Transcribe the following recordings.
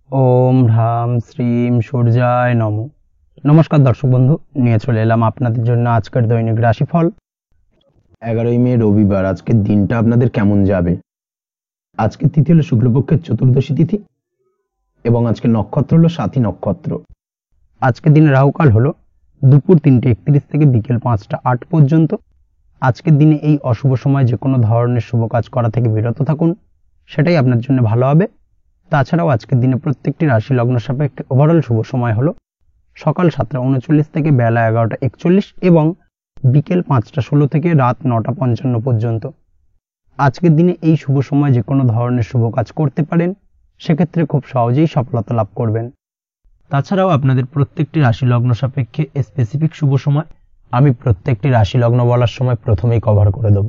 ओम ह्राम श्रीम सूर्याय नमो। नमस्कार दर्शक बंधु, নিয়ে চলে এলাম আপনাদের জন্য আজকের দৈনিক রাশিফল। 11ই মে রবিবার। আজকের দিনটা আপনাদের কেমন যাবে? আজকের তিথি হলো শুক্লপক্ষের চতুর্দশী তিথি এবং আজকের নক্ষত্র হলো সাথী নক্ষত্র। আজকের দিনে রাহুকাল হলো দুপুর 3:31 থেকে বিকেল 5টা 8 পর্যন্ত। আজকের দিনে এই অশুভ সময় যে কোনো ধরনের শুভ কাজ করা থেকে বিরত থাকুন, সেটাই আপনার জন্য ভালো হবে। তাছাড়াও আজকের দিনে প্রত্যেকটি রাশি লগ্ন সাপেক্ষে ওভারঅল শুভ সময় হলো সকাল 7টা 39 থেকে বেলা 11টা 41 এবং বিকেল 5টা 16 থেকে রাত 9টা 55 পর্যন্ত। আজকের দিনে এই শুভ সময় যে কোনো ধরনের শুভ কাজ করতে পারেন, সেক্ষেত্রে খুব সহজেই সফলতা লাভ করবেন। তাছাড়াও আপনাদের প্রত্যেকটি রাশি লগ্ন সাপেক্ষে স্পেসিফিক শুভ সময় আমি প্রত্যেকটি রাশি লগ্ন বলার সময় প্রথমেই কভার করে দেব।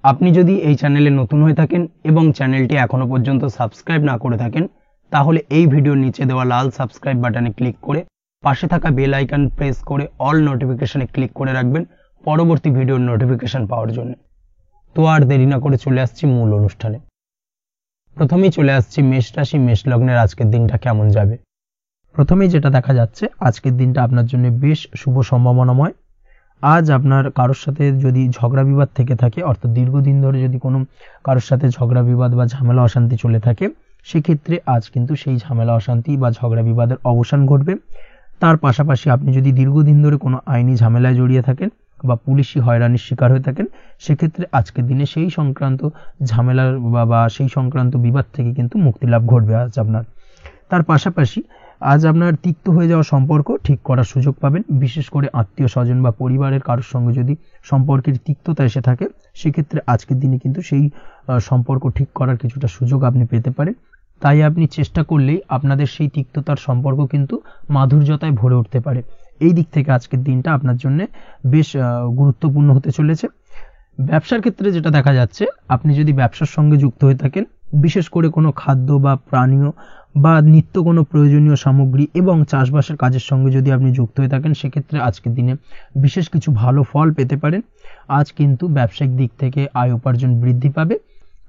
আপনি যদি এই চ্যানেলে নতুন হয়ে থাকেন এবং চ্যানেলটি এখনো পর্যন্ত সাবস্ক্রাইব না করে থাকেন, তাহলে এই ভিডিওর নিচে দেওয়া লাল সাবস্ক্রাইব বাটনে ক্লিক করে পাশে থাকা বেল আইকন প্রেস করে অল নোটিফিকেশনে ক্লিক করে রাখবেন পরবর্তী ভিডিওর নোটিফিকেশন পাওয়ার জন্য। তো আর দেরি না করে চলে আসছি মূল অনুষ্ঠানে। প্রথমেই চলে আসছি মেষ রাশি মেষ লগ্নের আজকের দিনটা কেমন যাবে। প্রথমেই যেটা দেখা যাচ্ছে, আজকের দিনটা আপনার জন্য বেশ শুভ সম্ভাবনাময়। আজ আপনার কারোর সাথে যদি ঝগড়া বিবাদ থেকে থাকে, অর্থাৎ দীর্ঘদিন ধরে যদি কোনো কারোর সাথে ঝগড়া বিবাদ বা ঝামেলা অশান্তি চলে থাকে, সেক্ষেত্রে আজ কিন্তু সেই ঝামেলা অশান্তি বা ঝগড়া বিবাদের অবসান ঘটবে। তার পাশাপাশি আপনি যদি দীর্ঘদিন ধরে কোনো আইনি ঝামেলায় জড়িয়ে থাকেন বা পুলিশি হয়রানির শিকার হয়ে থাকেন, সেক্ষেত্রে আজকের দিনে সেই সংক্রান্ত ঝামেলার বা সেই সংক্রান্ত বিবাদ থেকে কিন্তু মুক্তিলাভ ঘটবে আজ আপনার। তার পাশাপাশি আজ আপনার তিক্ত হয়ে যাওয়া সম্পর্ক ঠিক করার সুযোগ পাবেন। বিশেষ করে আত্মীয় স্বজন বা পরিবারের কারোর সঙ্গে যদি সম্পর্কের তিক্ততা এসে থাকে, সেক্ষেত্রে আজকের দিনে কিন্তু সেই সম্পর্ক ঠিক করার কিছুটা সুযোগ আপনি পেতে পারেন। তাই আপনি চেষ্টা করলেই আপনাদের সেই তিক্ততার সম্পর্ক কিন্তু মাধুর্যতায় ভরে উঠতে পারে। এই দিক থেকে আজকের দিনটা আপনার জন্য বেশ গুরুত্বপূর্ণ হতে চলেছে। ব্যবসার ক্ষেত্রে যেটা দেখা যাচ্ছে, আপনি যদি ব্যবসার সঙ্গে যুক্ত হয়ে থাকেন, বিশেষ করে কোনো খাদ্য বা পানীয় বা নিত্য কোনো প্রয়োজনীয় সামগ্রী এবং চাষবাসের কাজের সঙ্গে যদি আপনি যুক্ত হয়ে থাকেন, সেক্ষেত্রে আজকের দিনে বিশেষ কিছু ভালো ফল পেতে পারেন। আজ কিন্তু ব্যবসায়িক দিক থেকে আয় উপার্জন বৃদ্ধি পাবে।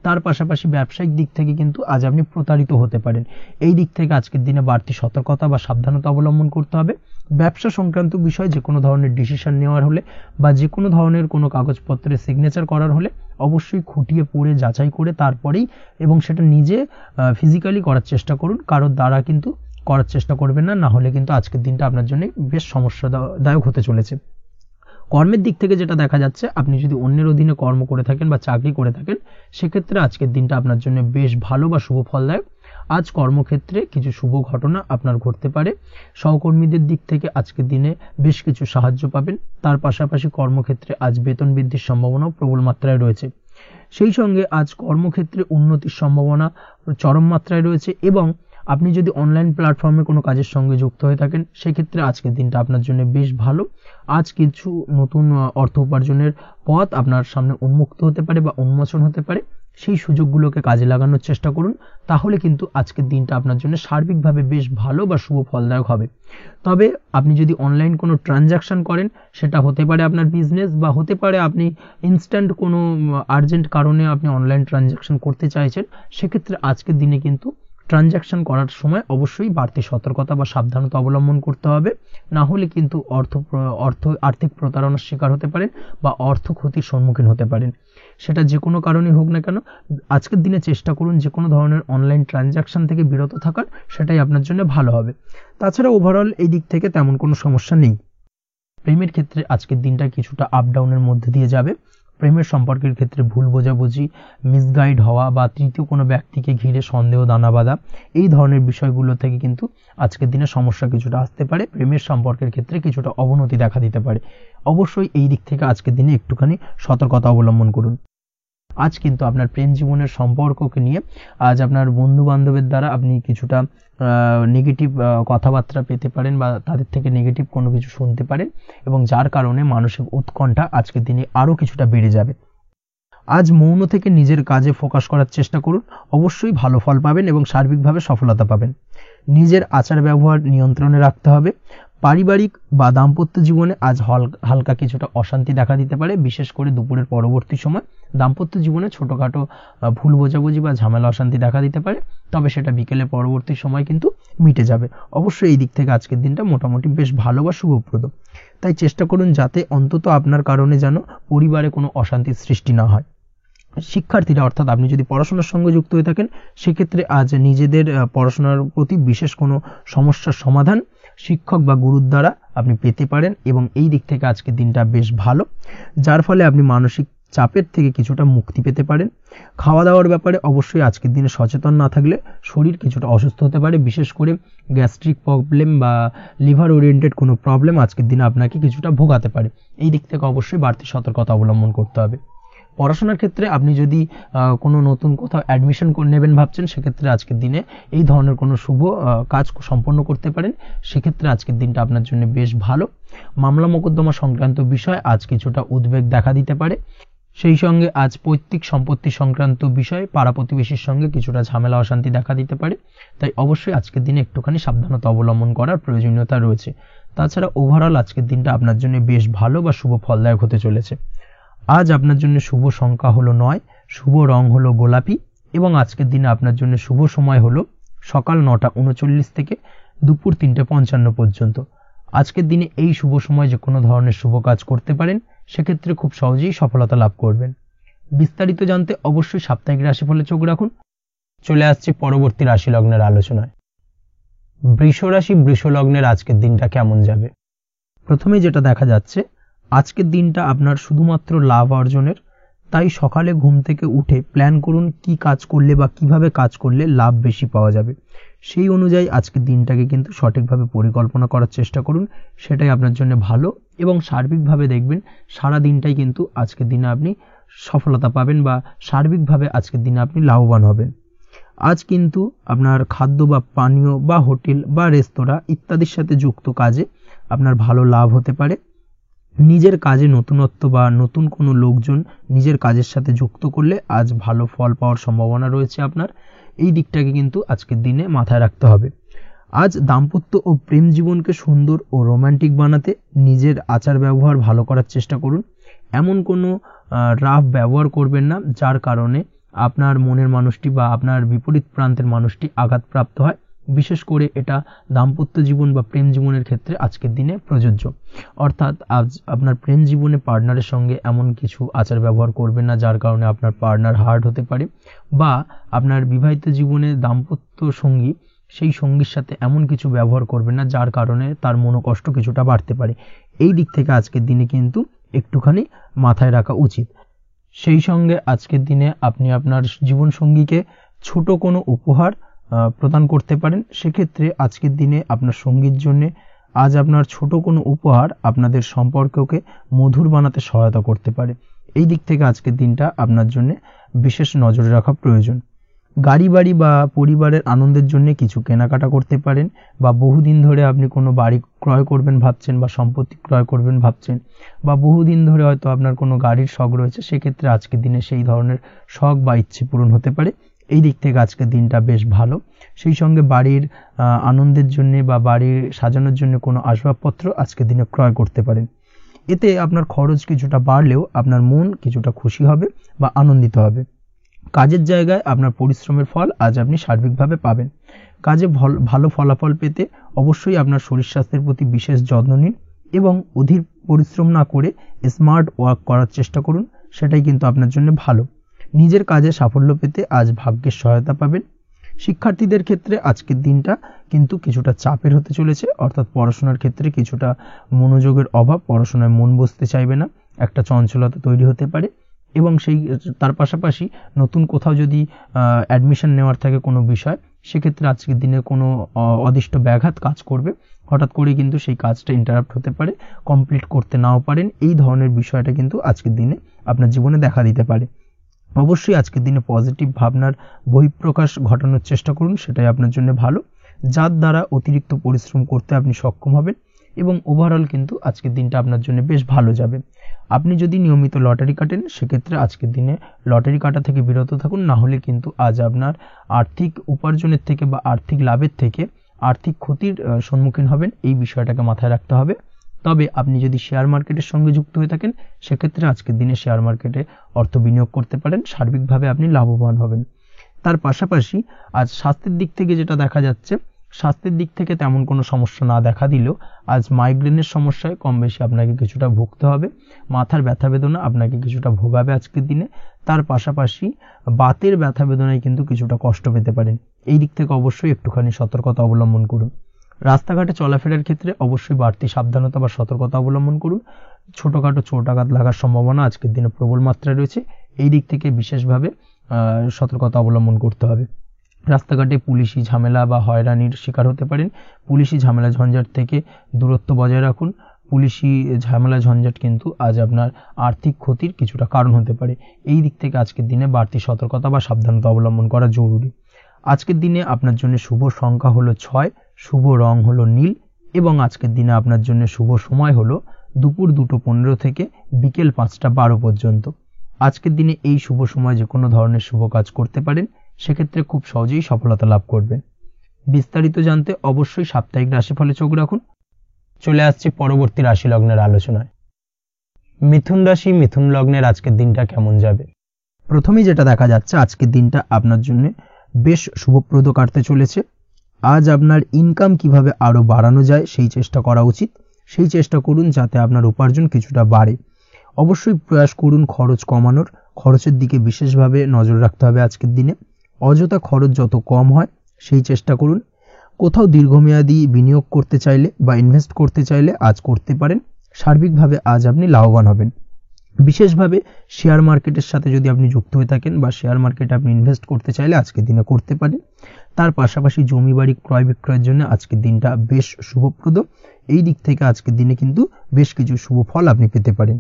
তার পাশাপাশি ব্যবসায়িক দিক থেকে কিন্তু আজ আপনি প্রতারিত হতে পারেন। এই দিক থেকে আজকের দিনে বাড়তি সতর্কতা বা সাবধানতা অবলম্বন করতে হবে। ব্যবসা সংক্রান্ত বিষয়ে যে কোনো ধরনের ডিসিশন নেওয়ার হলে বা যে কোনো ধরনের কোনো কাগজপত্রে সিগনেচার করার হলে অবশ্যই খুঁটিয়ে পড়ে যাচাই করে তারপরেই এবং সেটা নিজে ফিজিক্যালি করার চেষ্টা করুন। কারোর দ্বারা কিন্তু করার চেষ্টা করবেন না, না হলে কিন্তু আজকের দিনটা আপনার জন্য বেশ সমস্যাদায়ক হতে চলেছে। কর্মের দিক থেকে যেটা দেখা যাচ্ছে, আপনি যদি অন্যের অধীনে কর্ম করে থাকেন বা চাকরি করে থাকেন, সেক্ষেত্রে আজকের দিনটা আপনার জন্য বেশ ভালো বা শুভ ফলদায়ক। আজ কর্মক্ষেত্রে কিছু শুভ ঘটনা আপনার ঘটতে পারে। সহকর্মীদের দিক থেকে আজকের দিনে বেশ কিছু সাহায্য পাবেন। তার পাশাপাশি কর্মক্ষেত্রে আজ বেতন বৃদ্ধির সম্ভাবনাও প্রবল মাত্রায় রয়েছে। সেই সঙ্গে আজ কর্মক্ষেত্রে উন্নতির সম্ভাবনা চরম মাত্রায় রয়েছে এবং আপনি যদি অনলাইন প্ল্যাটফর্মে কোনো কাজের সঙ্গে যুক্ত হয়ে থাকেন, সেক্ষেত্রে আজকের দিনটা আপনার জন্য বেশ ভালো। আজ কিছু নতুন অর্থ উপার্জনের পথ আপনার সামনে উন্মুক্ত হতে পারে বা উন্মোচন হতে পারে। সেই সুযোগগুলোকে কাজে লাগানোর চেষ্টা করুন, তাহলে কিন্তু আজকের দিনটা আপনার জন্য সার্বিকভাবে বেশ ভালো বা শুভ ফলদায়ক হবে। তবে আপনি যদি অনলাইন কোনো ট্রানজাকশন করেন, সেটা হতে পারে আপনার বিজনেস বা হতে পারে আপনি ইনস্ট্যান্ট কোনো আর্জেন্ট কারণে আপনি অনলাইন ট্রানজাকশন করতে চাইছেন, সেক্ষেত্রে আজকের দিনে কিন্তু ট্রানজাকশন করার সময় অবশ্যই বাড়তি সতর্কতা বা সাবধানতা অবলম্বন করতে হবে। না হলে কিন্তু আর্থিক প্রতারণার শিকার হতে পারেন বা অর্থ ক্ষতির সম্মুখীন হতে পারেন। সেটা যে কোনো কারণেই হোক না কেন, আজকের দিনে চেষ্টা করুন যে কোনো ধরনের অনলাইন ট্রানজাকশন থেকে বিরত থাকার, সেটাই আপনার জন্য ভালো হবে। তাছাড়া ওভারঅল এই দিক থেকে তেমন কোনো সমস্যা নেই। প্রেমের ক্ষেত্রে আজকের দিনটা কিছুটা আপ ডাউনের মধ্যে দিয়ে যাবে। প্রেমের সম্পর্কের ক্ষেত্রে ভুল বোঝাবুঝি, মিসগাইড হওয়া বা তৃতীয় কোনো ব্যক্তিকে ঘিরে সন্দেহ দানা বাঁধা, এই ধরনের বিষয়গুলো থেকে কিন্তু আজকের দিনে সমস্যা কিছুটা আসতে পারে। প্রেমের সম্পর্কের ক্ষেত্রে কিছুটা অবনতি দেখা দিতে পারে। অবশ্যই এই দিক থেকে আজকের দিনে একটুখানি সতর্কতা অবলম্বন করুন। আজ কিন্তু আপনার প্রেম জীবনের সম্পর্ককে নিয়ে আজ আপনার বন্ধু বান্ধবের দ্বারা আপনি কিছুটা নেগেটিভ কথাবার্তা পেতে পারেন বা তাদের থেকে নেগেটিভ কোনো কিছু শুনতে পারেন এবং যার কারণে মানসিক উৎকণ্ঠা আজকের দিনে আরও কিছুটা বেড়ে যাবে। আজ মৌন থেকে নিজের কাজে ফোকাস করার চেষ্টা করুন, অবশ্যই ভালো ফল পাবেন এবং সার্বিকভাবে সফলতা পাবেন। নিজের আচার ব্যবহার নিয়ন্ত্রণে রাখতে হবে। পারিবারিক বা দাম্পত্য জীবনে আজ হালকা কিছুটা অশান্তি দেখা দিতে পারে, বিশেষ করে দুপুরের পরবর্তী সময় দাম্পত্য জীবনে ছোটোখাটো ভুল বোঝাবুঝি বা ঝামেলা অশান্তি দেখা দিতে পারে, তবে সেটা বিকেলের পরবর্তী সময় কিন্তু মিটে যাবে। অবশ্যই এই দিক থেকে আজকের দিনটা মোটামুটি বেশ ভালো বা শুভপ্রদ। তাই চেষ্টা করুন যাতে অন্তত আপনার কারণে যেন পরিবারে কোনো অশান্তির সৃষ্টি না হয়। শিক্ষার্থীরা, অর্থাৎ আপনি যদি পড়াশোনার সঙ্গে যুক্ত হয়ে থাকেন, সেক্ষেত্রে আজ নিজেদের পড়াশোনার প্রতি বিশেষ কোনো সমস্যার সমাধান শিক্ষক বা গুরুর দ্বারা আপনি পেতে পারেন এবং এই দিক থেকে আজকের দিনটা বেশ ভালো, যার ফলে আপনি মানসিক চাপের থেকে কিছুটা মুক্তি পেতে পারেন। খাওয়া দাওয়ার ব্যাপারে অবশ্যই আজকের দিনে সচেতন না থাকলে শরীর কিছুটা অসুস্থ হতে পারে, বিশেষ করে গ্যাস্ট্রিক প্রবলেম বা লিভার ওরিয়েন্টেড কোনো প্রবলেম আজকের দিনে আপনাকে কিছুটা ভোগাতে পারে। এই দিক থেকে অবশ্যই বাড়তি সতর্কতা অবলম্বন করতে হবে। পড়াশোনার ক্ষেত্রে আপনি যদি কোনো নতুন কোথাও অ্যাডমিশন নেবেন ভাবছেন, সেক্ষেত্রে আজকের দিনে এই ধরনের কোনো শুভ কাজ সম্পন্ন করতে পারেন, সেক্ষেত্রে আজকের দিনটা আপনার জন্য বেশ ভালো। মামলা মোকদ্দমা সংক্রান্ত বিষয় আজ কিছুটা উদ্বেগ দেখা দিতে পারে, সেই সঙ্গে আজ পৈতৃক সম্পত্তি সংক্রান্ত বিষয়ে পাড়া প্রতিবেশীর সঙ্গে কিছুটা ঝামেলা অশান্তি দেখা দিতে পারে, তাই অবশ্যই আজকের দিনে একটুখানি সাবধানতা অবলম্বন করার প্রয়োজনীয়তা রয়েছে। তাছাড়া ওভারঅল আজকের দিনটা আপনার জন্য বেশ ভালো বা শুভ ফলদায়ক হতে চলেছে। আজ আপনার জন্য শুভ সংখ্যা হলো 9, শুভ রং হলো গোলাপি এবং আজকের দিনে আপনার জন্য শুভ সময় হলো সকাল 9:39 থেকে দুপুর 3:55 পর্যন্ত। আজকের দিনে এই শুভ সময় যে কোনো ধরনের শুভ কাজ করতে পারেন, সেক্ষেত্রে খুব সহজেই সফলতা লাভ করবেন। বিস্তারিত জানতে অবশ্যই সাপ্তাহিক রাশিফলে চোখ রাখুন। চলে আসছে পরবর্তী রাশি লগ্নের আলোচনায়। বৃষ রাশি, বৃষ লগ্নের আজকের দিনটা কেমন যাবে? প্রথমে যেটা দেখা যাচ্ছে, আজকের দিনটা আপনার শুধুমাত্র লাভ অর্জনের, তাই সকালে ঘুম থেকে উঠে প্ল্যান করুন কি কাজ করলে বা কিভাবে কাজ করলে লাভ বেশি পাওয়া যাবে। সেই অনুযায়ী আজকের দিনটাকে কিন্তু সঠিকভাবে পরিকল্পনা করার চেষ্টা করুন, সেটাই আপনার জন্য ভালো এবং সার্বিকভাবে দেখবেন সারা দিনটাই কিন্তু আজকের দিনে আপনি সফলতা পাবেন বা সার্বিকভাবে আজকের দিনে আপনি লাভবান হবেন। আজ কিন্তু আপনার খাদ্য বা পানীয় বা হোটেল বা রেস্তোরাঁ ইত্যাদির সাথে যুক্ত কাজে আপনার ভালো লাভ হতে পারে। নিজের কাজে নতুনত্ব বা নতুন কোনো লোকজন নিজের কাজের সাথে যুক্ত করলে আজ ভালো ফল পাওয়ার সম্ভাবনা রয়েছে আপনার। এই দিকটাকে কিন্তু আজকের দিনে মাথায় রাখতে হবে। আজ দাম্পত্য ও প্রেম জীবনকে সুন্দর ও রোমান্টিক বানাতে নিজের আচার ব্যবহার ভালো করার চেষ্টা করুন। এমন কোনো রাফ ব্যবহার করবেন না যার কারণে আপনার মনের মানুষটি বা আপনার বিপরীত প্রান্তের মানুষটি আঘাতপ্রাপ্ত হয়। বিশেষ করে এটা দাম্পত্য জীবন বা প্রেম জীবনের ক্ষেত্রে আজকের দিনে প্রযোজ্য। অর্থাৎ আজ আপনার প্রেম জীবনে পার্টনারের সঙ্গে এমন কিছু আচার ব্যবহার করবেন না যার কারণে আপনার পার্টনার হার্ট হতে পারে, বা আপনার বিবাহিত জীবনে দাম্পত্য সঙ্গী সেই সঙ্গীর সাথে এমন কিছু ব্যবহার করবেন না যার কারণে তার মনোকষ্ট কিছুটা বাড়তে পারে। এই দিক থেকে আজকের দিনে কিন্তু একটুখানি মাথায় রাখা উচিত। সেই সঙ্গে আজকের দিনে আপনি আপনার জীবনসঙ্গীকে ছোট কোনো উপহার প্রদান করতে পারেন। সেক্ষেত্রে আজকের দিনে আপনার সঙ্গীর জন্য আজ আপনার ছোট কোনো উপহার আপনাদের সম্পর্ককে মধুর বানাতে সহায়তা করতে পারে। এই দিক থেকে আজকের দিনটা আপনার জন্য বিশেষ নজরে রাখা প্রয়োজন। গাড়ি বাড়ি বা পরিবারের আনন্দের জন্য কিছু কেনাকাটা করতে পারেন, বা বহুদিন ধরে আপনি কোনো বাড়ি ক্রয় করবেন ভাবছেন বা সম্পত্তি ক্রয় করবেন ভাবছেন, বা বহুদিন ধরে হয়তো আপনার কোনো গাড়ির শখ রয়েছে, সেক্ষেত্রে আজকের দিনে সেই ধরনের শখ বা ইচ্ছে পূরণ হতে পারে। এই দিক থেকে আজকের দিনটা বেশ ভালো। সেই সঙ্গে বাড়ির আনন্দের জন্য বা বাড়ির সাজানোর জন্য কোনো আসবাবপত্র আজকের দিনে ক্রয় করতে পারেন। এতে আপনার খরচ কিছুটা বাড়লেও আপনার মন কিছুটা খুশি হবে বা আনন্দিত হবে। কাজের জায়গায় আপনার পরিশ্রমের ফল আজ আপনি সার্বিকভাবে পাবেন। কাজে ভালো ফলাফল পেতে অবশ্যই আপনার শরীর স্বাস্থ্যের প্রতি বিশেষ যত্ন নিন এবং অধীর পরিশ্রম না করে স্মার্ট ওয়ার্ক করার চেষ্টা করুন, সেটাই কিন্তু আপনার জন্য ভালো। নিজের কাজে সাফল্য পেতে আজ ভাগ্যের সহায়তা পাবেন। শিক্ষার্থীদের ক্ষেত্রে আজকের দিনটা কিন্তু কিছুটা চাপের হতে চলেছে, অর্থাৎ পড়াশোনার ক্ষেত্রে কিছুটা মনোযোগের অভাব, পড়াশোনায় মন বসতে চাইবে না, একটা চঞ্চলতা তৈরি হতে পারে। এবং তার পাশাপাশি নতুন কোথাও যদি অ্যাডমিশন নেওয়ার থাকে কোনো বিষয়, সেক্ষেত্রে আজকের দিনে কোনো অদিষ্ট ব্যাঘাত কাজ করবে, হঠাৎ করে কিন্তু সেই কাজটা ইন্টারাপ্ট হতে পারে, কমপ্লিট করতে নাও পারেন। এই ধরনের বিষয়টা কিন্তু আজকের দিনে আপনার জীবনে দেখা দিতে পারে। অবশ্যই আজকের দিনে পজিটিভ ভাবনার বহিঃপ্রকাশ ঘটানোর চেষ্টা করুন, সেটাই আপনার জন্য ভালো। যার দ্বারা অতিরিক্ত পরিশ্রম করতে আপনি সক্ষম হবেন এবং ওভারঅল কিন্তু আজকের দিনটা আপনার জন্য বেশ ভালো যাবে। আপনি যদি নিয়মিত লটারি কাটেন সেক্ষেত্রে আজকের দিনে লটারি কাটা থেকে বিরত থাকুন, না হলে কিন্তু আজ আপনার আর্থিক উপার্জনের থেকে বা আর্থিক লাভের থেকে আর্থিক ক্ষতির সম্মুখীন হবেন, এই বিষয়টাকে মাথায় রাখতে হবে। তবে আপনি যদি শেয়ার মার্কেটের সঙ্গে যুক্ত হয়ে থাকেন সেক্ষেত্রে আজকের দিনে শেয়ার মার্কেটে অর্থ বিনিয়োগ করতে পারেন, সার্বিকভাবে আপনি লাভবান হবেন। তার পাশাপাশি আজ স্বাস্থ্যের দিক থেকে যেটা দেখা যাচ্ছে, স্বাস্থ্যের দিক থেকে তেমন কোনো সমস্যা না দেখা দিলেও আজ মাইগ্রেনের সমস্যায় কম বেশি আপনাকে কিছুটা ভুগতে হবে, মাথার ব্যথা বেদনা আপনাকে কিছুটা ভোগাবে আজকের দিনে। তার পাশাপাশি বাতের ব্যথা বেদনায় কিন্তু কিছুটা কষ্ট পেতে পারেন, এই দিক থেকে অবশ্যই একটুখানি সতর্কতা অবলম্বন করুন। রাস্তাঘাটে চলাফেরার ক্ষেত্রে অবশ্যই বাড়তি সাবধানতা বা সতর্কতা অবলম্বন করুন। ছোটখাটো চোট আঘাত লাগার সম্ভাবনা আজকের দিনে প্রবল মাত্রায় রয়েছে, এই দিক থেকে বিশেষভাবে সতর্কতা অবলম্বন করতে হবে। রাস্তাঘাটে পুলিশি ঝামেলা বা হয়রানির শিকার হতে পারেন, পুলিশি ঝামেলা ঝঞ্ঝাট থেকে দূরত্ব বজায় রাখুন। পুলিশি ঝামেলা ঝঞ্ঝাট কিন্তু আজ আপনার আর্থিক ক্ষতির কিছুটা কারণ হতে পারে, এই দিক থেকে আজকের দিনে বাড়তি সতর্কতা বা সাবধানতা অবলম্বন করা জরুরি। আজকের দিনে আপনার জন্য শুভ সংখ্যা হলো 6, শুভ রং হলো নীল এবং আজকের দিনে আপনার জন্য শুভ সময় হলো দুপুর 2:15 থেকে বিকেল 5:12 পর্যন্ত। আজকের দিনে এই শুভ সময় যে কোনো ধরনের শুভ কাজ করতে পারেন, সেক্ষেত্রে খুব সহজেই সফলতা লাভ করবেন। বিস্তারিত জানতে অবশ্যই সাপ্তাহিক রাশিফলে চোখ রাখুন। চলে আসছি পরবর্তী রাশি লগ্নের আলোচনায়। মিথুন রাশি, মিথুন লগ্নের আজকের দিনটা কেমন যাবে? প্রথমেই যেটা দেখা যাচ্ছে, আজকের দিনটা আপনার জন্য বেশ শুভপ্রদ কাটতে চলেছে। আজ আপনার ইনকাম কিভাবে আরো বাড়ানো যায় সেই চেষ্টা করা উচিত, সেই চেষ্টা করুন যাতে আপনার উপার্জন কিছুটা বাড়ে। অবশ্যই প্রয়াস করুন খরচ কমানোর, খরচের দিকে বিশেষভাবে নজর রাখতে হবে আজকের দিনে। অযথা খরচ যত কম হয় সেই চেষ্টা করুন। কোথাও দীর্ঘমেয়াদী বিনিয়োগ করতে চাইলে বা ইনভেস্ট করতে চাইলে আজ করতে পারেন, সার্বিকভাবে আজ আপনি লাভবান হবেন। বিশেষভাবে শেয়ার মার্কেটের সাথে যদি আপনি যুক্ত হয়ে থাকেন বা শেয়ার মার্কেটে আপনি ইনভেস্ট করতে চাইলে আজকের দিনে করতে পারেন। তার পাশাপাশি জমি বাড়ি ক্রয় বিক্রয়ের জন্য আজকের দিনটা বেশ শুভপ্রদ, এই দিক থেকে আজকের দিনে কিন্তু বেশ কিছু শুভ ফল আপনি পেতে পারেন।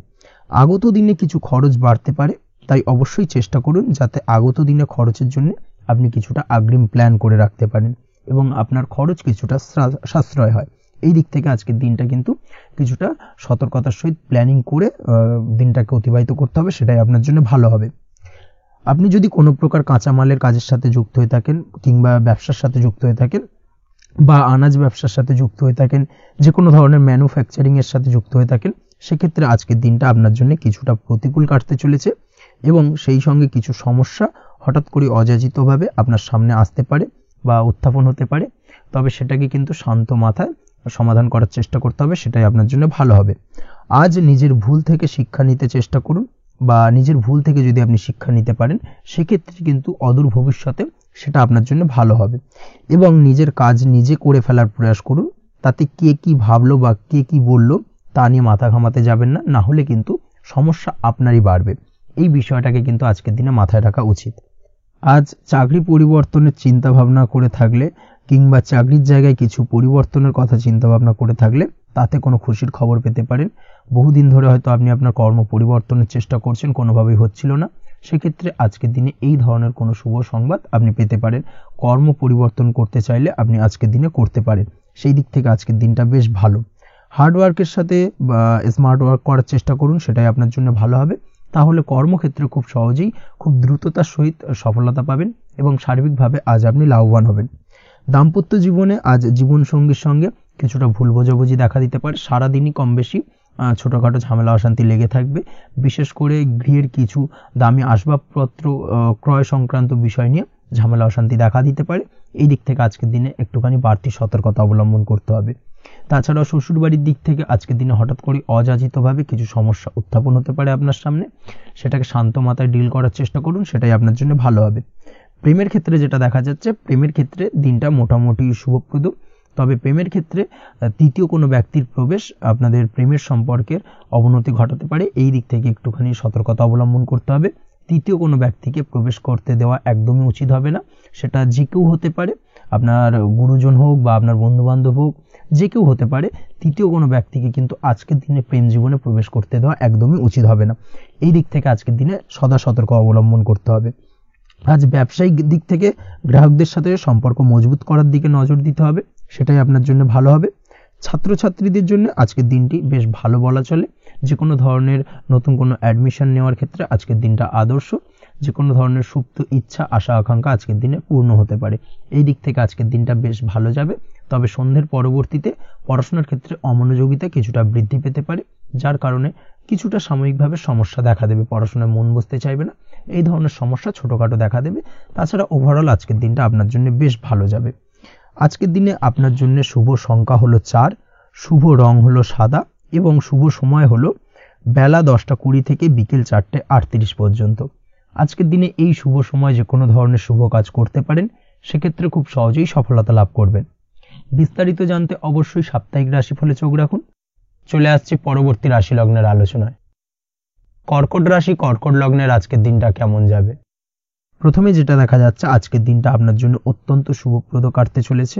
আগত দিনে কিছু খরচ বাড়তে পারে, তাই অবশ্যই চেষ্টা করুন যাতে আগত দিনে খরচের জন্য আপনি কিছুটা অগ্রিম প্ল্যান করে রাখতে পারেন এবং আপনার খরচ কিছুটা সাশ্রয় হয়। এই দিক থেকে আজকের দিনটা কিন্তু কিছুটা সতর্কতার সহিত প্ল্যানিং করে দিনটাকে অতিবাহিত করতে হবে, সেটাই আপনার জন্য ভালো হবে। আপনি যদি কোনো প্রকার কাঁচামালের কাজের সাথে যুক্ত হয়ে থাকেন কিংবা ব্যবসার সাথে যুক্ত হয়ে থাকেন বা আনাজ ব্যবসার সাথে যুক্ত হয়ে থাকেন, যে কোনো ধরনের ম্যানুফ্যাকচারিং এর সাথে যুক্ত হয়ে থাকেন, সেক্ষেত্রে আজকের দিনটা আপনার জন্য কিছুটা প্রতিকূল কাটতে চলেছে এবং সেই সঙ্গে কিছু সমস্যা হঠাৎ করে অযাচিতভাবে আপনার সামনে আসতে পারে বা উত্থাপন হতে পারে, তবে সেটাকে কিন্তু শান্ত মাথায় সমাধান করার চেষ্টা করতে হবে, সেটাই আপনার জন্য ভালো হবে। আজ নিজের ভুল থেকে শিক্ষা নিতে চেষ্টা করুন বা নিজের ভুল থেকে যদি আপনি শিক্ষা নিতে পারেন সেক্ষেত্রে কিন্তু অদূর ভবিষ্যতে সেটা আপনার জন্য ভালো হবে এবং নিজের কাজ নিজে করে ফেলার প্রয়াস করুন। তাতে কে কি ভাবলো বা কে কি বললো তা নিয়ে মাথা ঘামাতে যাবেন না, না হলে কিন্তু সমস্যা আপনারই বাড়বে। এই বিষয়টাকে কিন্তু আজকের দিনে মাথায় রাখা উচিত। আজ চাকরি পরিবর্তনের চিন্তা ভাবনা করে থাকলে কিংবা চাকরির জায়গায় কিছু পরিবর্তনের কথা চিন্তা ভাবনা করে থাকলে তাতে কোনো খুশির খবর পেতে পারেন। বহুদিন ধরে হয়তো আপনি আপনার কর্ম পরিবর্তনের চেষ্টা করছেন, কোনোভাবেই হচ্ছিল না, সেক্ষেত্রে আজকের দিনে এই ধরনের কোনো শুভ সংবাদ আপনি পেতে পারেন। কর্ম পরিবর্তন করতে চাইলে আপনি আজকের দিনে করতে পারেন, সেই দিক থেকে আজকের দিনটা বেশ ভালো। হার্ড ওয়ার্কের সাথে বা স্মার্ট ওয়ার্ক করার চেষ্টা করুন, সেটাই আপনার জন্য ভালো হবে। তাহলে কর্মক্ষেত্রে খুব সহজেই খুব দ্রুততার সহিত সফলতা পাবেন এবং সার্বিকভাবে আজ আপনি লাভবান হবেন। দাম্পত্য জীবনে আজ জীবনসঙ্গীর সঙ্গে কিছুটা ভুল বোঝাবুঝি দেখা দিতে পারে, সারাদিনই কম বেশি ছোটোখাটো ঝামেলা অশান্তি লেগে থাকবে। বিশেষ করে গৃহের কিছু দামি আসবাবপত্র ক্রয় সংক্রান্ত বিষয় নিয়ে ঝামেলা অশান্তি দেখা দিতে পারে, এই দিক থেকে আজকের দিনে একটুখানি বাড়তি সতর্কতা অবলম্বন করতে হবে। তাছাড়াও শ্বশুরবাড়ির দিক থেকে আজকের দিনে হঠাৎ করে অযাচিতভাবে কিছু সমস্যা উত্থাপন হতে পারে আপনার সামনে, সেটাকে শান্ত মাথায় ডিল করার চেষ্টা করুন, সেটাই আপনার জন্য ভালো হবে। প্রেমের ক্ষেত্রে যেটা দেখা যাচ্ছে, প্রেমের ক্ষেত্রে দিনটা মোটামুটি শুভপ্রদ, তবে প্রেমের ক্ষেত্রে তৃতীয় কোনো ব্যক্তির প্রবেশ আপনাদের প্রেমের সম্পর্কের অবনতি ঘটাতে পারে, এই দিক থেকে একটুখানি সতর্কতা অবলম্বন করতে হবে। তৃতীয় কোনো ব্যক্তিকে প্রবেশ করতে দেওয়া একদমই উচিত হবে না, সেটা যে কেউ হতে পারে, আপনার গুরুজন হোক বা আপনার বন্ধুবান্ধব হোক, যে কেউ হতে পারে। তৃতীয় কোনো ব্যক্তিকে কিন্তু আজকের দিনে প্রেম জীবনে প্রবেশ করতে দেওয়া একদমই উচিত হবে না, এই দিক থেকে আজকের দিনে সদা সতর্ক অবলম্বন করতে হবে। আজ ব্যবসায়িক দিক থেকে গ্রাহকদের সাথে সম্পর্ক মজবুত করার দিকে নজর দিতে হবে, সেটাই আপনার জন্য ভালো হবে। ছাত্রছাত্রীদের জন্য আজকের দিনটি বেশ ভালো বলা চলে। যে কোনো ধরনের নতুন কোনো অ্যাডমিশন নেওয়ার ক্ষেত্রে আজকের দিনটা আদর্শ। যে কোনো ধরনের সুপ্ত ইচ্ছা আশা আকাঙ্ক্ষা আজকের দিনে পূর্ণ হতে পারে। এই দিক থেকে আজকের দিনটা বেশ ভালো যাবে। তবে সন্ধ্যের পরবর্তীতে পড়াশোনার ক্ষেত্রে অমনোযোগিতা কিছুটা বৃদ্ধি পেতে পারে, যার কারণে কিছুটা সাময়িকভাবে সমস্যা দেখা দেবে, পড়াশোনায় মন বসতে চাইবে না, এই ধরনের সমস্যা ছোটোখাটো দেখা দেবে। তাছাড়া ওভারঅল আজকের দিনটা আপনার জন্য বেশ ভালো যাবে। আজকের দিনে আপনার জন্য শুভ সংখ্যা হলো 4, শুভ রং হলো সাদা এবং শুভ সময় হলো বেলা 10:20 থেকে বিকেল 4:38 পর্যন্ত। আজকের দিনে এই শুভ সময় যে কোনো ধরনের শুভ কাজ করতে পারেন, সেক্ষেত্রে খুব সহজেই সফলতা লাভ করবেন। বিস্তারিত জানতে অবশ্যই সাপ্তাহিক রাশিফলে চোখ রাখুন। চলে আসছে পরবর্তী রাশি লগ্নের আলোচনায়। কর্কট রাশি, কর্কট লগ্নের আজকের দিনটা কেমন যাবে? প্রথমে যেটা দেখা যাচ্ছে, আজকের দিনটা আপনার জন্য অত্যন্ত শুভপ্রদ কাটতে চলেছে।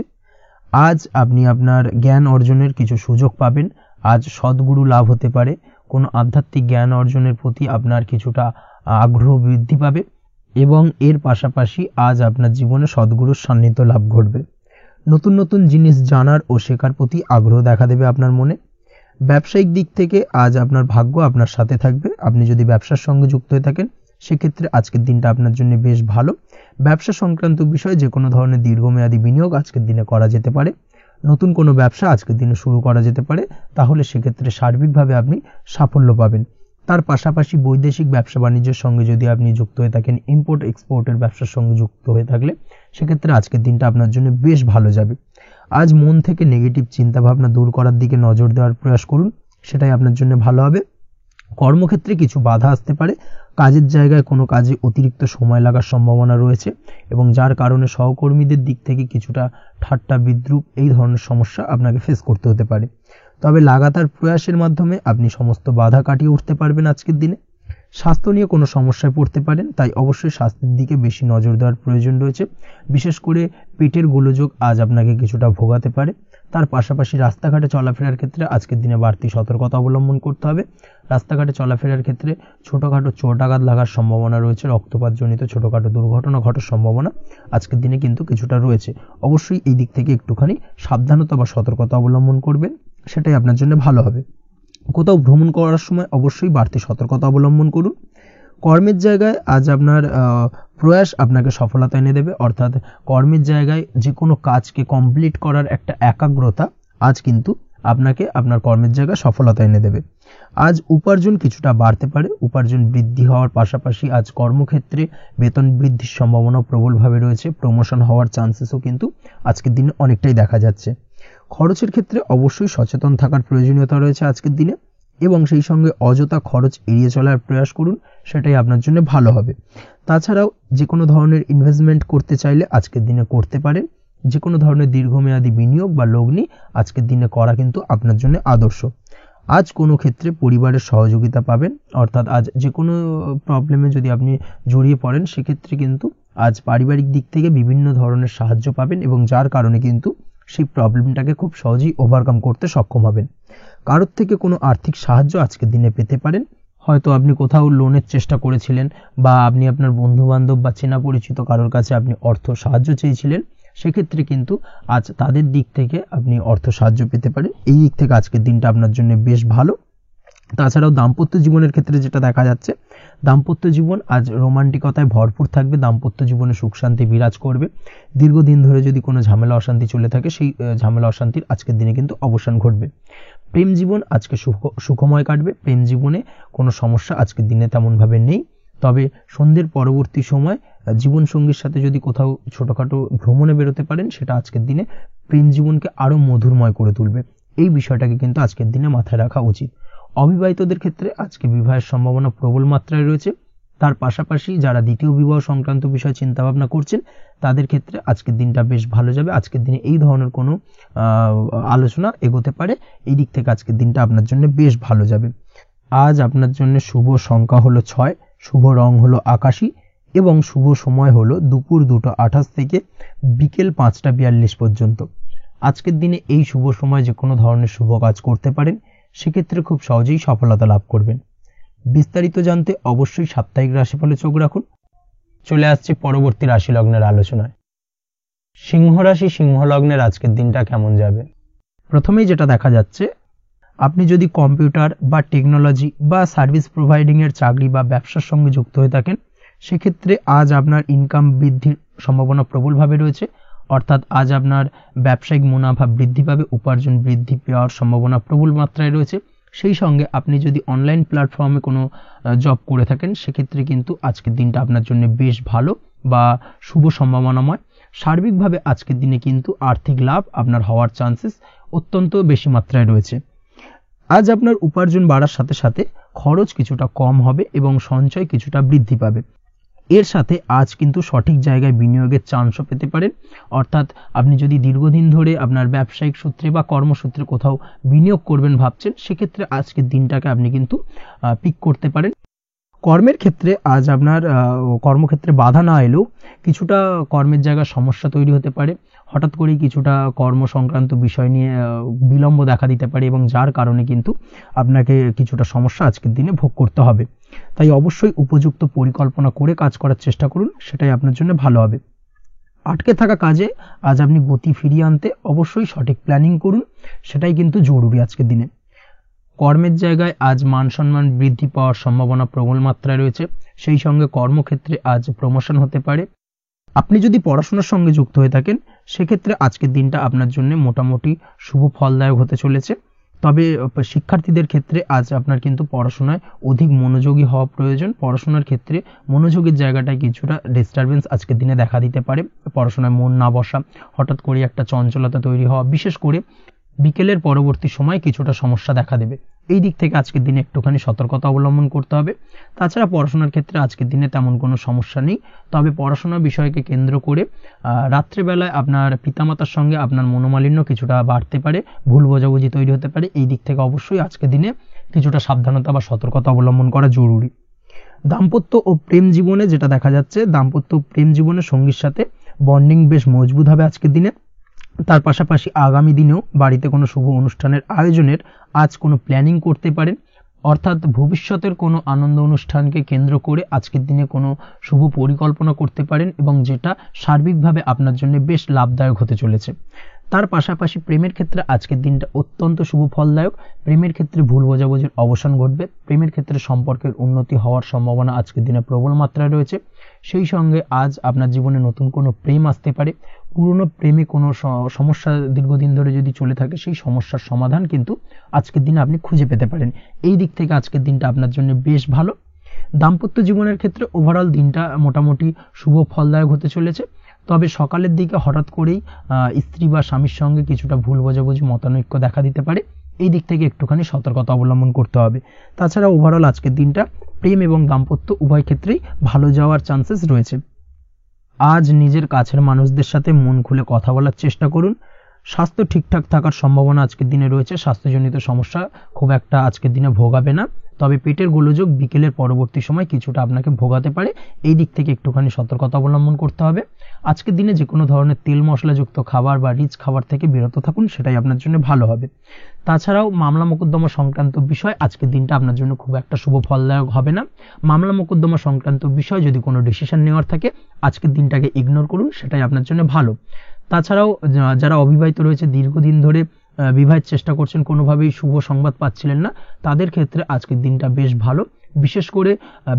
আজ আপনি আপনার জ্ঞান অর্জনের কিছু সুযোগ পাবেন। আজ সদ্গুরু লাভ হতে পারে। কোনো আধ্যাত্মিক জ্ঞান অর্জনের প্রতি আপনার কিছুটা আগ্রহ বৃদ্ধি পাবে এবং এর পাশাপাশি আজ আপনার জীবনে সদ্গুরুর সান্নিধ্য লাভ ঘটবে। নতুন নতুন জিনিস জানার ও শেখার প্রতি আগ্রহ দেখা দেবে আপনার মনে। ব্যবসায়িক দিক থেকে আজ আপনার ভাগ্য আপনার সাথে থাকবে। আপনি যদি ব্যবসার সঙ্গে যুক্ত হয়ে থাকেন, সেক্ষেত্রে আজকের দিনটা আপনার জন্য বেশ ভালো। ব্যবসা সংক্রান্ত বিষয়ে যে কোনো ধরনের দীর্ঘমেয়াদী বিনিয়োগ আজকের দিনে করা যেতে পারে। নতুন কোনো ব্যবসা আজকের দিনে শুরু করা যেতে পারে, তাহলে সেক্ষেত্রে সার্বিকভাবে আপনি সাফল্য পাবেন। তার পাশাপাশি বৈদেশিক ব্যবসা বাণিজ্যের সঙ্গে যদি আপনি যুক্ত হয়ে থাকেন, ইম্পোর্ট এক্সপোর্টের ব্যবসার সঙ্গে যুক্ত হয়ে থাকলে, সেক্ষেত্রে আজকের দিনটা আপনার জন্য বেশ ভালো যাবে। আজ মন থেকে নেগেটিভ চিন্তাভাবনা দূর করার দিকে নজর দেওয়ার প্রয়াস করুন, সেটাই আপনার জন্য ভালো হবে। কর্মক্ষেত্রে কিছু বাধা আসতে পারে। কাজের জায়গায় কোনো কাজে অতিরিক্ত সময় লাগার সম্ভাবনা রয়েছে এবং যার কারণে সহকর্মীদের দিক থেকে কিছুটা ঠাট্টা বিদ্রূপ এই ধরনের সমস্যা আপনাকে ফেস করতে হতে পারে। তবে লাগাতার প্রয়াসের মাধ্যমে আপনি সমস্ত বাধা কাটিয়ে উঠতে পারবেন আজকের দিনে। স্বাস্থ্য নিয়ে কোনো সমস্যায় পড়তে পারেন, তাই অবশ্যই স্বাস্থ্যের দিকে বেশি নজর দেওয়ার প্রয়োজন রয়েছে। বিশেষ করে পেটের গোলযোগ আজ আপনাকে কিছুটা ভোগাতে পারে। তার পাশাপাশি রাস্তাঘাটে চলাফেরার ক্ষেত্রে আজকের দিনে বাড়তি সতর্কতা অবলম্বন করতে হবে। রাস্তাঘাটে চলাফেরার ক্ষেত্রে ছোটোখাটো চোট আঘাত লাগার সম্ভাবনা রয়েছে, রক্তপাতজনিত ছোটোখাটো দুর্ঘটনা ঘটার সম্ভাবনা আজকের দিনে কিন্তু কিছুটা রয়েছে। অবশ্যই এই দিক থেকে একটুখানি সাবধানতা বা সতর্কতা অবলম্বন করবেন, সেটাই আপনার জন্য ভালো হবে। কোথাও ভ্রমণ করার সময় অবশ্যই বাড়তি সতর্কতা অবলম্বন করুন। কর্মের জায়গায় আজ আপনার প্রয়াস আপনাকে সফলতা এনে দেবে, অর্থাৎ কর্মের জায়গায় যে কোনো কাজকে কমপ্লিট করার একটা একাগ্রতা আজ কিন্তু আপনাকে আপনার কর্মের জায়গায় সফলতা এনে দেবে। আজ উপার্জন কিছুটা বাড়তে পারে। উপার্জন বৃদ্ধি হওয়ার পাশাপাশি আজ কর্মক্ষেত্রে বেতন বৃদ্ধির সম্ভাবনা প্রবলভাবে রয়েছে। প্রমোশন হওয়ার চান্সেসও কিন্তু আজকের দিনে অনেকটাই দেখা যাচ্ছে। খরচের ক্ষেত্রে অবশ্যই সচেতন থাকার প্রয়োজনীয়তা রয়েছে আজকের দিনে এবং সেই সঙ্গে অযথা খরচ এড়িয়ে চলার প্রয়াস করুন, সেটাই আপনার জন্য ভালো হবে। তাছাড়াও যে কোনো ধরনের ইনভেস্টমেন্ট করতে চাইলে আজকের দিনে করতে পারেন। যে কোনো ধরনের দীর্ঘমেয়াদী বিনিয়োগ বা লগ্নি আজকের দিনে করা কিন্তু আপনার জন্য আদর্শ। আজ কোনো ক্ষেত্রে পরিবারের সহযোগিতা পাবেন, অর্থাৎ আজ যে কোনো প্রবলেমে যদি আপনি জড়িয়ে পড়েন, সেক্ষেত্রে কিন্তু আজ পারিবারিক দিক থেকে বিভিন্ন ধরনের সাহায্য পাবেন এবং যার কারণে কিন্তু সেই প্রবলেমটাকে খুব সহজেই ওভারকাম করতে সক্ষম হবেন। কারোর থেকে কোনো আর্থিক সাহায্য আজকের দিনে পেতে পারেন। হয়তো আপনি কোথাও লোনের চেষ্টা করেছিলেন বা আপনি আপনার বন্ধুবান্ধব বা চেনা পরিচিত কারোর কাছে আপনি অর্থ সাহায্য চেয়েছিলেন, সেক্ষেত্রে কিন্তু আজ তাদের দিক থেকে আপনি অর্থ সাহায্য পেতে পারেন। এই দিক থেকে আজকের দিনটা আপনার জন্য বেশ ভালো। তাছাড়াও দাম্পত্য জীবনের ক্ষেত্রে যেটা দেখা যাচ্ছে, দাম্পত্য জীবন আজ রোমান্টিকতায় ভরপুর থাকবে। দাম্পত্য জীবনে সুখ শান্তি বিরাজ করবে। দীর্ঘদিন ধরে যদি কোনো ঝামেলা অশান্তি চলে থাকে, সেই ঝামেলা অশান্তির আজকের দিনে কিন্তু অবসান ঘটবে। প্রেম জীবন আজকে সুখময় কাটবে। প্রেম জীবনে কোনো সমস্যা আজকের দিনে তেমনভাবে নেই। তবে সন্ধ্যের পরবর্তী সময় জীবনসঙ্গীর সাথে যদি কোথাও ছোটোখাটো ভ্রমণে বেরোতে পারেন, সেটা আজকের দিনে প্রেম জীবনকে আরও মধুরময় করে তুলবে। এই বিষয়টাকে কিন্তু আজকের দিনে মাথায় রাখা উচিত। অবিবাহিতদের ক্ষেত্রে আজকে বিবাহের সম্ভাবনা প্রবল মাত্রায় রয়েছে। তার পাশাপাশি যারা দ্বিতীয় বিবাহ সংক্রান্ত বিষয়ে চিন্তাভাবনা করছেন, তাদের ক্ষেত্রে আজকের দিনটা বেশ ভালো যাবে। আজকের দিনে এই ধরনের কোনো আলোচনা এগোতে পারে। এই দিক থেকে আজকের দিনটা আপনার জন্য বেশ ভালো যাবে। আজ আপনার জন্য শুভ সংখ্যা হলো 6, শুভ রং হলো আকাশী এবং শুভ সময় হলো দুপুর 2:28 থেকে বিকেল 5:42 পর্যন্ত। আজকের দিনে এই শুভ সময় যে কোনো ধরনের শুভ কাজ করতে পারেন, সেক্ষেত্রে খুব সহজেই সফলতা লাভ করবেন। বিস্তারিত জানতে অবশ্যই সাপ্তাহিক রাশিফলে চোখ রাখুন। চলে আসছে পরবর্তী রাশি লগ্নের আলোচনায়। সিংহ রাশি, সিংহ লগ্নের আজকের দিনটা কেমন যাবে? প্রথমেই যেটা দেখা যাচ্ছে, আপনি যদি কম্পিউটার বা টেকনোলজি বা সার্ভিস প্রোভাইডিংয়ের চাকরি বা ব্যবসার সঙ্গে যুক্ত হয়ে থাকেন, সেক্ষেত্রে আজ আপনার ইনকাম বৃদ্ধির সম্ভাবনা প্রবলভাবে রয়েছে। অর্থাৎ আজ আপনার ব্যবসায়িক মুনাফা বৃদ্ধি পাবে, উপার্জন বৃদ্ধি পাওয়ার সম্ভাবনা প্রবল মাত্রায় রয়েছে। সেই সঙ্গে আপনি যদি অনলাইন প্ল্যাটফর্মে কোনো জব করে থাকেন, সেক্ষেত্রে কিন্তু আজকের দিনটা আপনার জন্য বেশ ভালো বা শুভ সম্ভাবনাময়। সার্বিকভাবে আজকের দিনে কিন্তু আর্থিক লাভ আপনার হওয়ার চান্সেস অত্যন্ত বেশি মাত্রায় রয়েছে। আজ আপনার উপার্জন বাড়ার সাথে সাথে খরচ কিছুটা কম হবে এবং সঞ্চয় কিছুটা বৃদ্ধি পাবে। এর সাথে আজ কিন্তু সঠিক জায়গায় বিনিয়োগের চান্সও পেতে পারেন। অর্থাৎ আপনি যদি দীর্ঘদিন ধরে আপনার ব্যবসায়িক সূত্রে বা কর্মসূত্রে কোথাও বিনিয়োগ করবেন ভাবছেন, সেক্ষেত্রে আজকের দিনটাকে আপনি কিন্তু পিক করতে পারেন। কর্মের ক্ষেত্রে আজ আপনার কর্মক্ষেত্রে বাধা না এলেও কিছুটা কর্মের জায়গায় সমস্যা তৈরি হতে পারে। হঠাৎ করেই কিছুটা কর্ম সংক্রান্ত বিষয় নিয়ে বিলম্ব দেখা দিতে পারে এবং যার কারণে কিন্তু আপনাকে কিছুটা সমস্যা আজকের দিনে ভোগ করতে হবে। তাই অবশ্যই উপযুক্ত পরিকল্পনা করে কাজ করার চেষ্টা করুন, সেটাই আপনার জন্য ভালো হবে। আটকে থাকা কাজে আজ আপনি গতি ফিরিয়ে আনতে অবশ্যই সঠিক প্ল্যানিং করুন, সেটাই কিন্তু জরুরি আজকের দিনে। কর্মের জায়গায় আজ মান সম্মান বৃদ্ধি পাওয়ার সম্ভাবনা প্রবল মাত্রায় রয়েছে। সেই সঙ্গে কর্মক্ষেত্রে আজ প্রমোশন হতে পারে। আপনি যদি পড়াশোনার সঙ্গে যুক্ত হয়ে থাকেন, সেক্ষেত্রে আজকের দিনটা আপনার জন্য মোটামুটি শুভ ফলদায়ক হতে চলেছে। তবে শিক্ষার্থীদের ক্ষেত্রে আজ আপনার কিন্তু পড়াশোনায় অধিক মনোযোগী হওয়া প্রয়োজন। পড়াশোনার ক্ষেত্রে মনোযোগের জায়গাটায় কিছুটা ডিস্টারবেন্স আজকের দিনে দেখা দিতে পারে। পড়াশোনায় মন না বসা, হঠাৎ করে একটা চঞ্চলতা তৈরি হওয়া, বিশেষ করে বিকেলের পরবর্তী সময় কিছুটা সমস্যা দেখা দেবে। এই দিক থেকে আজকের দিনে একটুখানি সতর্কতা অবলম্বন করতে হবে। তাছাড়া পড়াশোনার ক্ষেত্রে আজকের দিনে তেমন কোনো সমস্যা নেই। তবে পড়াশোনার বিষয়কে কেন্দ্র করে রাত্রেবেলায় আপনার পিতামাতার সঙ্গে আপনার মনোমালিন্য কিছুটা বাড়তে পারে, ভুল বোঝাবুঝি তৈরি হতে পারে। এই দিক থেকে অবশ্যই আজকের দিনে কিছুটা সাবধানতা বা সতর্কতা অবলম্বন করা জরুরি। দাম্পত্য ও প্রেম জীবনে যেটা দেখা যাচ্ছে, দাম্পত্য ও প্রেম জীবনে সঙ্গীর সাথে বন্ডিং বেশ মজবুত হবে আজকের দিনে। তার পাশাপাশি আগামী দিনেও বাড়িতে কোনো শুভ অনুষ্ঠানের আয়োজনের আজ কোনো প্ল্যানিং করতে পারেন। অর্থাৎ ভবিষ্যতের কোনো আনন্দ অনুষ্ঠানকে কেন্দ্র করে আজকের দিনে কোনো শুভ পরিকল্পনা করতে পারেন এবং যেটা সার্বিকভাবে আপনার জন্য বেশ লাভদায়ক হতে চলেছে। তার পাশাপাশি প্রেমের ক্ষেত্রে আজকের দিনটা অত্যন্ত শুভ ফলদায়ক। প্রেমের ক্ষেত্রে ভুল বোঝাবুঝির অবসান ঘটবে। প্রেমের ক্ষেত্রে সম্পর্কের উন্নতি হওয়ার সম্ভাবনা আজকের দিনে প্রবল মাত্রায় রয়েছে। সেই সঙ্গে আজ আপনার জীবনে নতুন কোনো প্রেম আসতে পারে। পুরনো প্রেমে কোনো সমস্যা দীর্ঘদিন ধরে যদি চলে থাকে, সেই সমস্যার সমাধান কিন্তু আজকের দিনে আপনি খুঁজে পেতে পারেন। এই দিক থেকে আজকের দিনটা আপনার জন্য বেশ ভালো। দাম্পত্য জীবনের ক্ষেত্রে ওভারঅল দিনটা মোটামুটি শুভ ফলদায়ক হতে চলেছে। তবে সকালের দিকে হঠাৎ করেই স্ত্রী বা স্বামীর সঙ্গে কিছুটা ভুল বোঝাবুঝি, মতানৈক্য দেখা দিতে পারে। এই দিক থেকে একটুখানি সতর্কতা অবলম্বন করতে হবে। তাছাড়া ওভারঅল আজকের দিনটা প্রেম এবং দাম্পত্য উভয় ক্ষেত্রেই ভালো যাওয়ার চান্সেস রয়েছে। আজ নিজের কাছের মানুষদের সাথে মন খুলে কথা বলার চেষ্টা করুন। স্বাস্থ্য ঠিকঠাক থাকার সম্ভাবনা আজকের দিনে রয়েছে। স্বাস্থ্যজনিত সমস্যা খুব একটা আজকের দিনে ভোগাবে না। তবে পেটের গোলযোগ বিকেলের পরবর্তী সময় কিছুটা আপনাকে ভোগাতে পারে। এই দিক থেকে একটুখানি সতর্কতা অবলম্বন করতে হবে। আজকের দিনে যে কোনো ধরনের তেল মশলাযুক্ত খাবার বা রিচ খাবার থেকে বিরত থাকুন, সেটাই আপনার জন্য ভালো হবে। তাছাড়াও মামলা মোকদ্দমা সংক্রান্ত বিষয় আজকের দিনটা আপনার জন্য খুব একটা শুভ ফলদায়ক হবে না। মামলা মোকদ্দমা সংক্রান্ত বিষয় যদি কোনো ডিসিশন নেওয়ার থাকে, আজকের দিনটাকে ইগনোর করুন, সেটাই আপনার জন্য ভালো। তাছাড়াও যারা অবিবাহিত রয়েছে, দীর্ঘদিন ধরে বিবাহের চেষ্টা করছেন, কোনোভাবেই শুভ সংবাদ পাচ্ছিলেন না, তাদের ক্ষেত্রে আজকের দিনটা বেশ ভালো। বিশেষ করে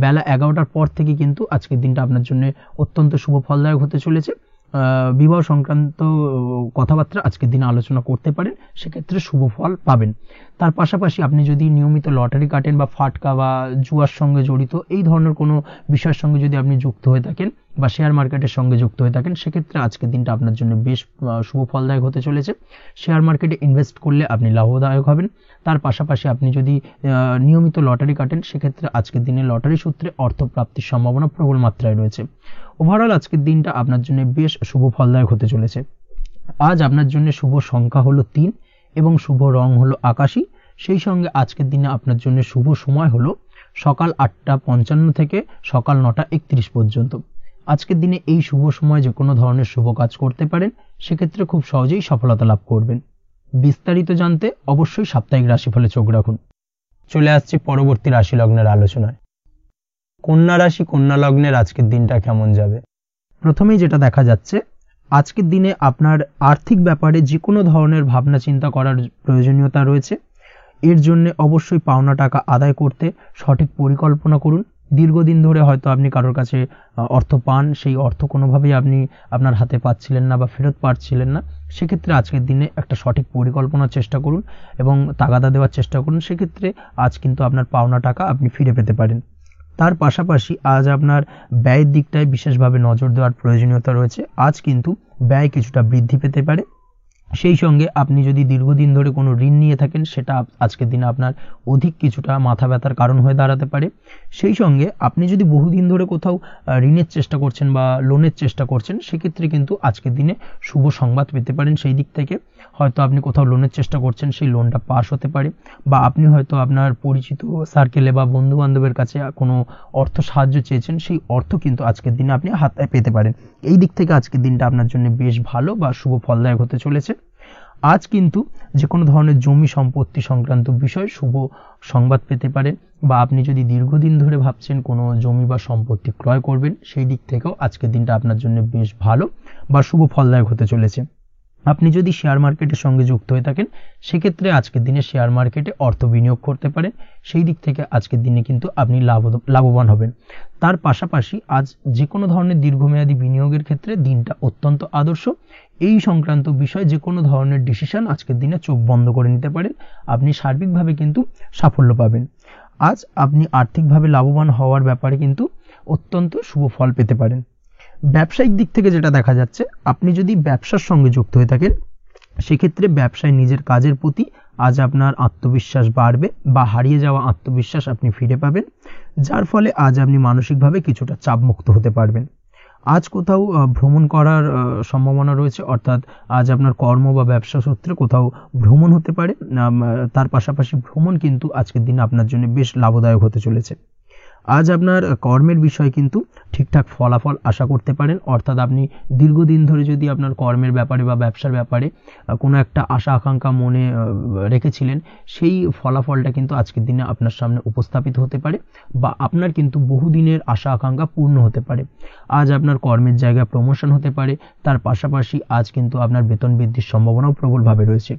বেলা 11টার পর থেকে কিন্তু আজকের দিনটা আপনার জন্য অত্যন্ত শুভ ফলদায়ক হতে চলেছে। বিবাহ সংক্রান্ত কথাবার্তা আজকের দিনে আলোচনা করতে পারেন, সেক্ষেত্রে শুভ ফল পাবেন। তার পাশাপাশি আপনি যদি নিয়মিত লটারি কাটেন বা ফাটকা বা জুয়ার সঙ্গে জড়িত এই ধরনের কোনো বিষয়ের সঙ্গে যদি আপনি যুক্ত হয়ে থাকেন বা শেয়ার মার্কেটের সঙ্গে যুক্ত হয়ে থাকেন, সেক্ষেত্রে আজকের দিনটা আপনার জন্য বেশ শুভ ফলদায়ক হতে চলেছে। শেয়ার মার্কেটে ইনভেস্ট করলে আপনি লাভদায়ক হবেন। তার পাশাপাশি আপনি যদি নিয়মিত লটারি কাটেন, সেক্ষেত্রে আজকের দিনে লটারি সূত্রে অর্থ প্রাপ্তির সম্ভাবনা প্রবল মাত্রায় রয়েছে। ওভারঅল আজকের দিনটা আপনার জন্য বেশ শুভ ফলদায়ক হতে চলেছে। আজ আপনার জন্য শুভ সংখ্যা হলো 3 এবং শুভ রং হলো আকাশী। সেই সঙ্গে আজকের দিনে আপনার জন্য শুভ সময় হলো সকাল 8:55 থেকে সকাল 9:31 পর্যন্ত। আজকের দিনে এই শুভ সময় যে কোনো ধরনের শুভ কাজ করতে পারেন, সেক্ষেত্রে খুব সহজেই সফলতা লাভ করবেন। বিস্তারিত জানতে অবশ্যই সাপ্তাহিক রাশিফলে চোখ রাখুন। চলে আসছে পরবর্তী রাশি লগ্নের আলোচনায়। কন্যা রাশি, কন্যা লগ্নের আজকের দিনটা কেমন যাবে? প্রথমেই যেটা দেখা যাচ্ছে, আজকের দিনে আপনার আর্থিক ব্যাপারে যে কোনো ধরনের ভাবনা চিন্তা করার প্রয়োজনীয়তা রয়েছে। এর জন্য অবশ্যই পাওনা টাকা আদায় করতে সঠিক পরিকল্পনা করুন। দীর্ঘদিন ধরে হয়তো আপনি কারোর কাছে অর্থ পান, সেই অর্থ কোনোভাবেই আপনি আপনার হাতে পাচ্ছিলেন না বা ফেরত পাচ্ছিলেন না। সেক্ষেত্রে আজকের দিনে একটা সঠিক পরিকল্পনার চেষ্টা করুন এবং তাগাদা দেওয়ার চেষ্টা করুন। সেক্ষেত্রে আজ কিন্তু আপনার পাওনা টাকা আপনি ফিরে পেতে পারেন। তার পাশাপাশি আজ আপনার ব্যয়ের দিকটায় বিশেষভাবে নজর দেওয়ার প্রয়োজনীয়তা রয়েছে। আজ কিন্তু ব্যয় কিছুটা বৃদ্ধি পেতে পারে। সেই সঙ্গে আপনি যদি দীর্ঘদিন ধরে কোনো ঋণ নিয়ে থাকেন, সেটা আজকের দিনে আপনার অধিক কিছুটা মাথা ব্যথার কারণ হয়ে দাঁড়াতে পারে। সেই সঙ্গে আপনি যদি বহুদিন ধরে কোথাও ঋণের চেষ্টা করছেন বা লোনের চেষ্টা করছেন, সেক্ষেত্রে কিন্তু আজকের দিনে শুভ সংবাদ পেতে পারেন। সেই দিক থেকে হয়তো আপনি কোথাও লোনের চেষ্টা করছেন, সেই লোনটা পাস হতে পারে, বা আপনি হয়তো আপনার পরিচিত সার্কেলে বা বন্ধু বান্ধবের কাছে কোনো অর্থ সাহায্য চেয়েছেন, সেই অর্থ কিন্তু আজকের দিনে আপনি হাতে পেতে পারেন। এই দিক থেকে আজকের দিনটা আপনার জন্য বেশ ভালো বা শুভ ফলদায়ক হতে চলেছে। আজ কিন্তু যে কোনো ধরনের জমি সম্পত্তি সংক্রান্ত বিষয় শুভ সংবাদ পেতে পারেন, বা আপনি যদি দীর্ঘদিন ধরে ভাবছেন কোনো জমি বা সম্পত্তি ক্রয় করবেন, সেই দিক থেকেও আজকের দিনটা আপনার জন্য বেশ ভালো বা শুভ ফলদায়ক হতে চলেছে। আপনি যদি শেয়ার মার্কেটের সঙ্গে যুক্ত হয়ে থাকেন, সেক্ষেত্রে আজকের দিনে শেয়ার মার্কেটে অর্থ বিনিয়োগ করতে পারেন। সেই দিক থেকে আজকের দিনে কিন্তু আপনি লাভবান হবেন। তার পাশাপাশি আজ যে কোনো ধরনের দীর্ঘমেয়াদী বিনিয়োগের ক্ষেত্রে দিনটা অত্যন্ত আদর্শ। এই সংক্রান্ত বিষয় যে কোনো ধরনের ডিসিশন আজকের দিনে চোখ বন্ধ করে নিতে পারেন, আপনি সার্বিকভাবে কিন্তু সাফল্য পাবেন। আজ আপনি আর্থিকভাবে লাভবান হওয়ার ব্যাপারে কিন্তু অত্যন্ত শুভ ফল পেতে পারেন। ব্যবসায়িক দিক থেকে যেটা দেখা যাচ্ছে, আপনি যদি ব্যবসার সঙ্গে যুক্ত হয়ে থাকেন, সেক্ষেত্রে ব্যবসায় নিজের কাজের প্রতি আজ আপনার আত্মবিশ্বাস বাড়বে, বা হারিয়ে যাওয়া আত্মবিশ্বাস আপনি ফিরে পাবেন, যার ফলে আজ আপনি মানসিকভাবে কিছুটা চাপমুক্ত হতে পারবেন। আজ কোথাও ভ্রমণ করার সম্ভাবনা রয়েছে, অর্থাৎ আজ আপনার কর্ম বা ব্যবসা সূত্রে কোথাও ভ্রমণ হতে পারে। তার পাশাপাশি ভ্রমণ কিন্তু আজকের দিনে আপনার জন্য বেশ লাভদায়ক হতে চলেছে। আজ আপনার কর্মের বিষয়ে কিন্তু ঠিকঠাক ফলাফল আশা করতে পারেন, অর্থাৎ আপনি দীর্ঘদিন ধরে যদি আপনার কর্মের ব্যাপারে বা ব্যবসার ব্যাপারে কোনো একটা আশা আকাঙ্ক্ষা মনে রেখেছিলেন, সেই ফলাফলটা কিন্তু আজকের দিনে আপনার সামনে উপস্থাপিত হতে পারে, বা আপনার কিন্তু বহুদিনের আশা আকাঙ্ক্ষা পূর্ণ হতে পারে। আজ আপনার কর্মের জায়গায় প্রমোশন হতে পারে। তার পাশাপাশি আজ কিন্তু আপনার বেতন বৃদ্ধির সম্ভাবনাও প্রবলভাবে রয়েছে।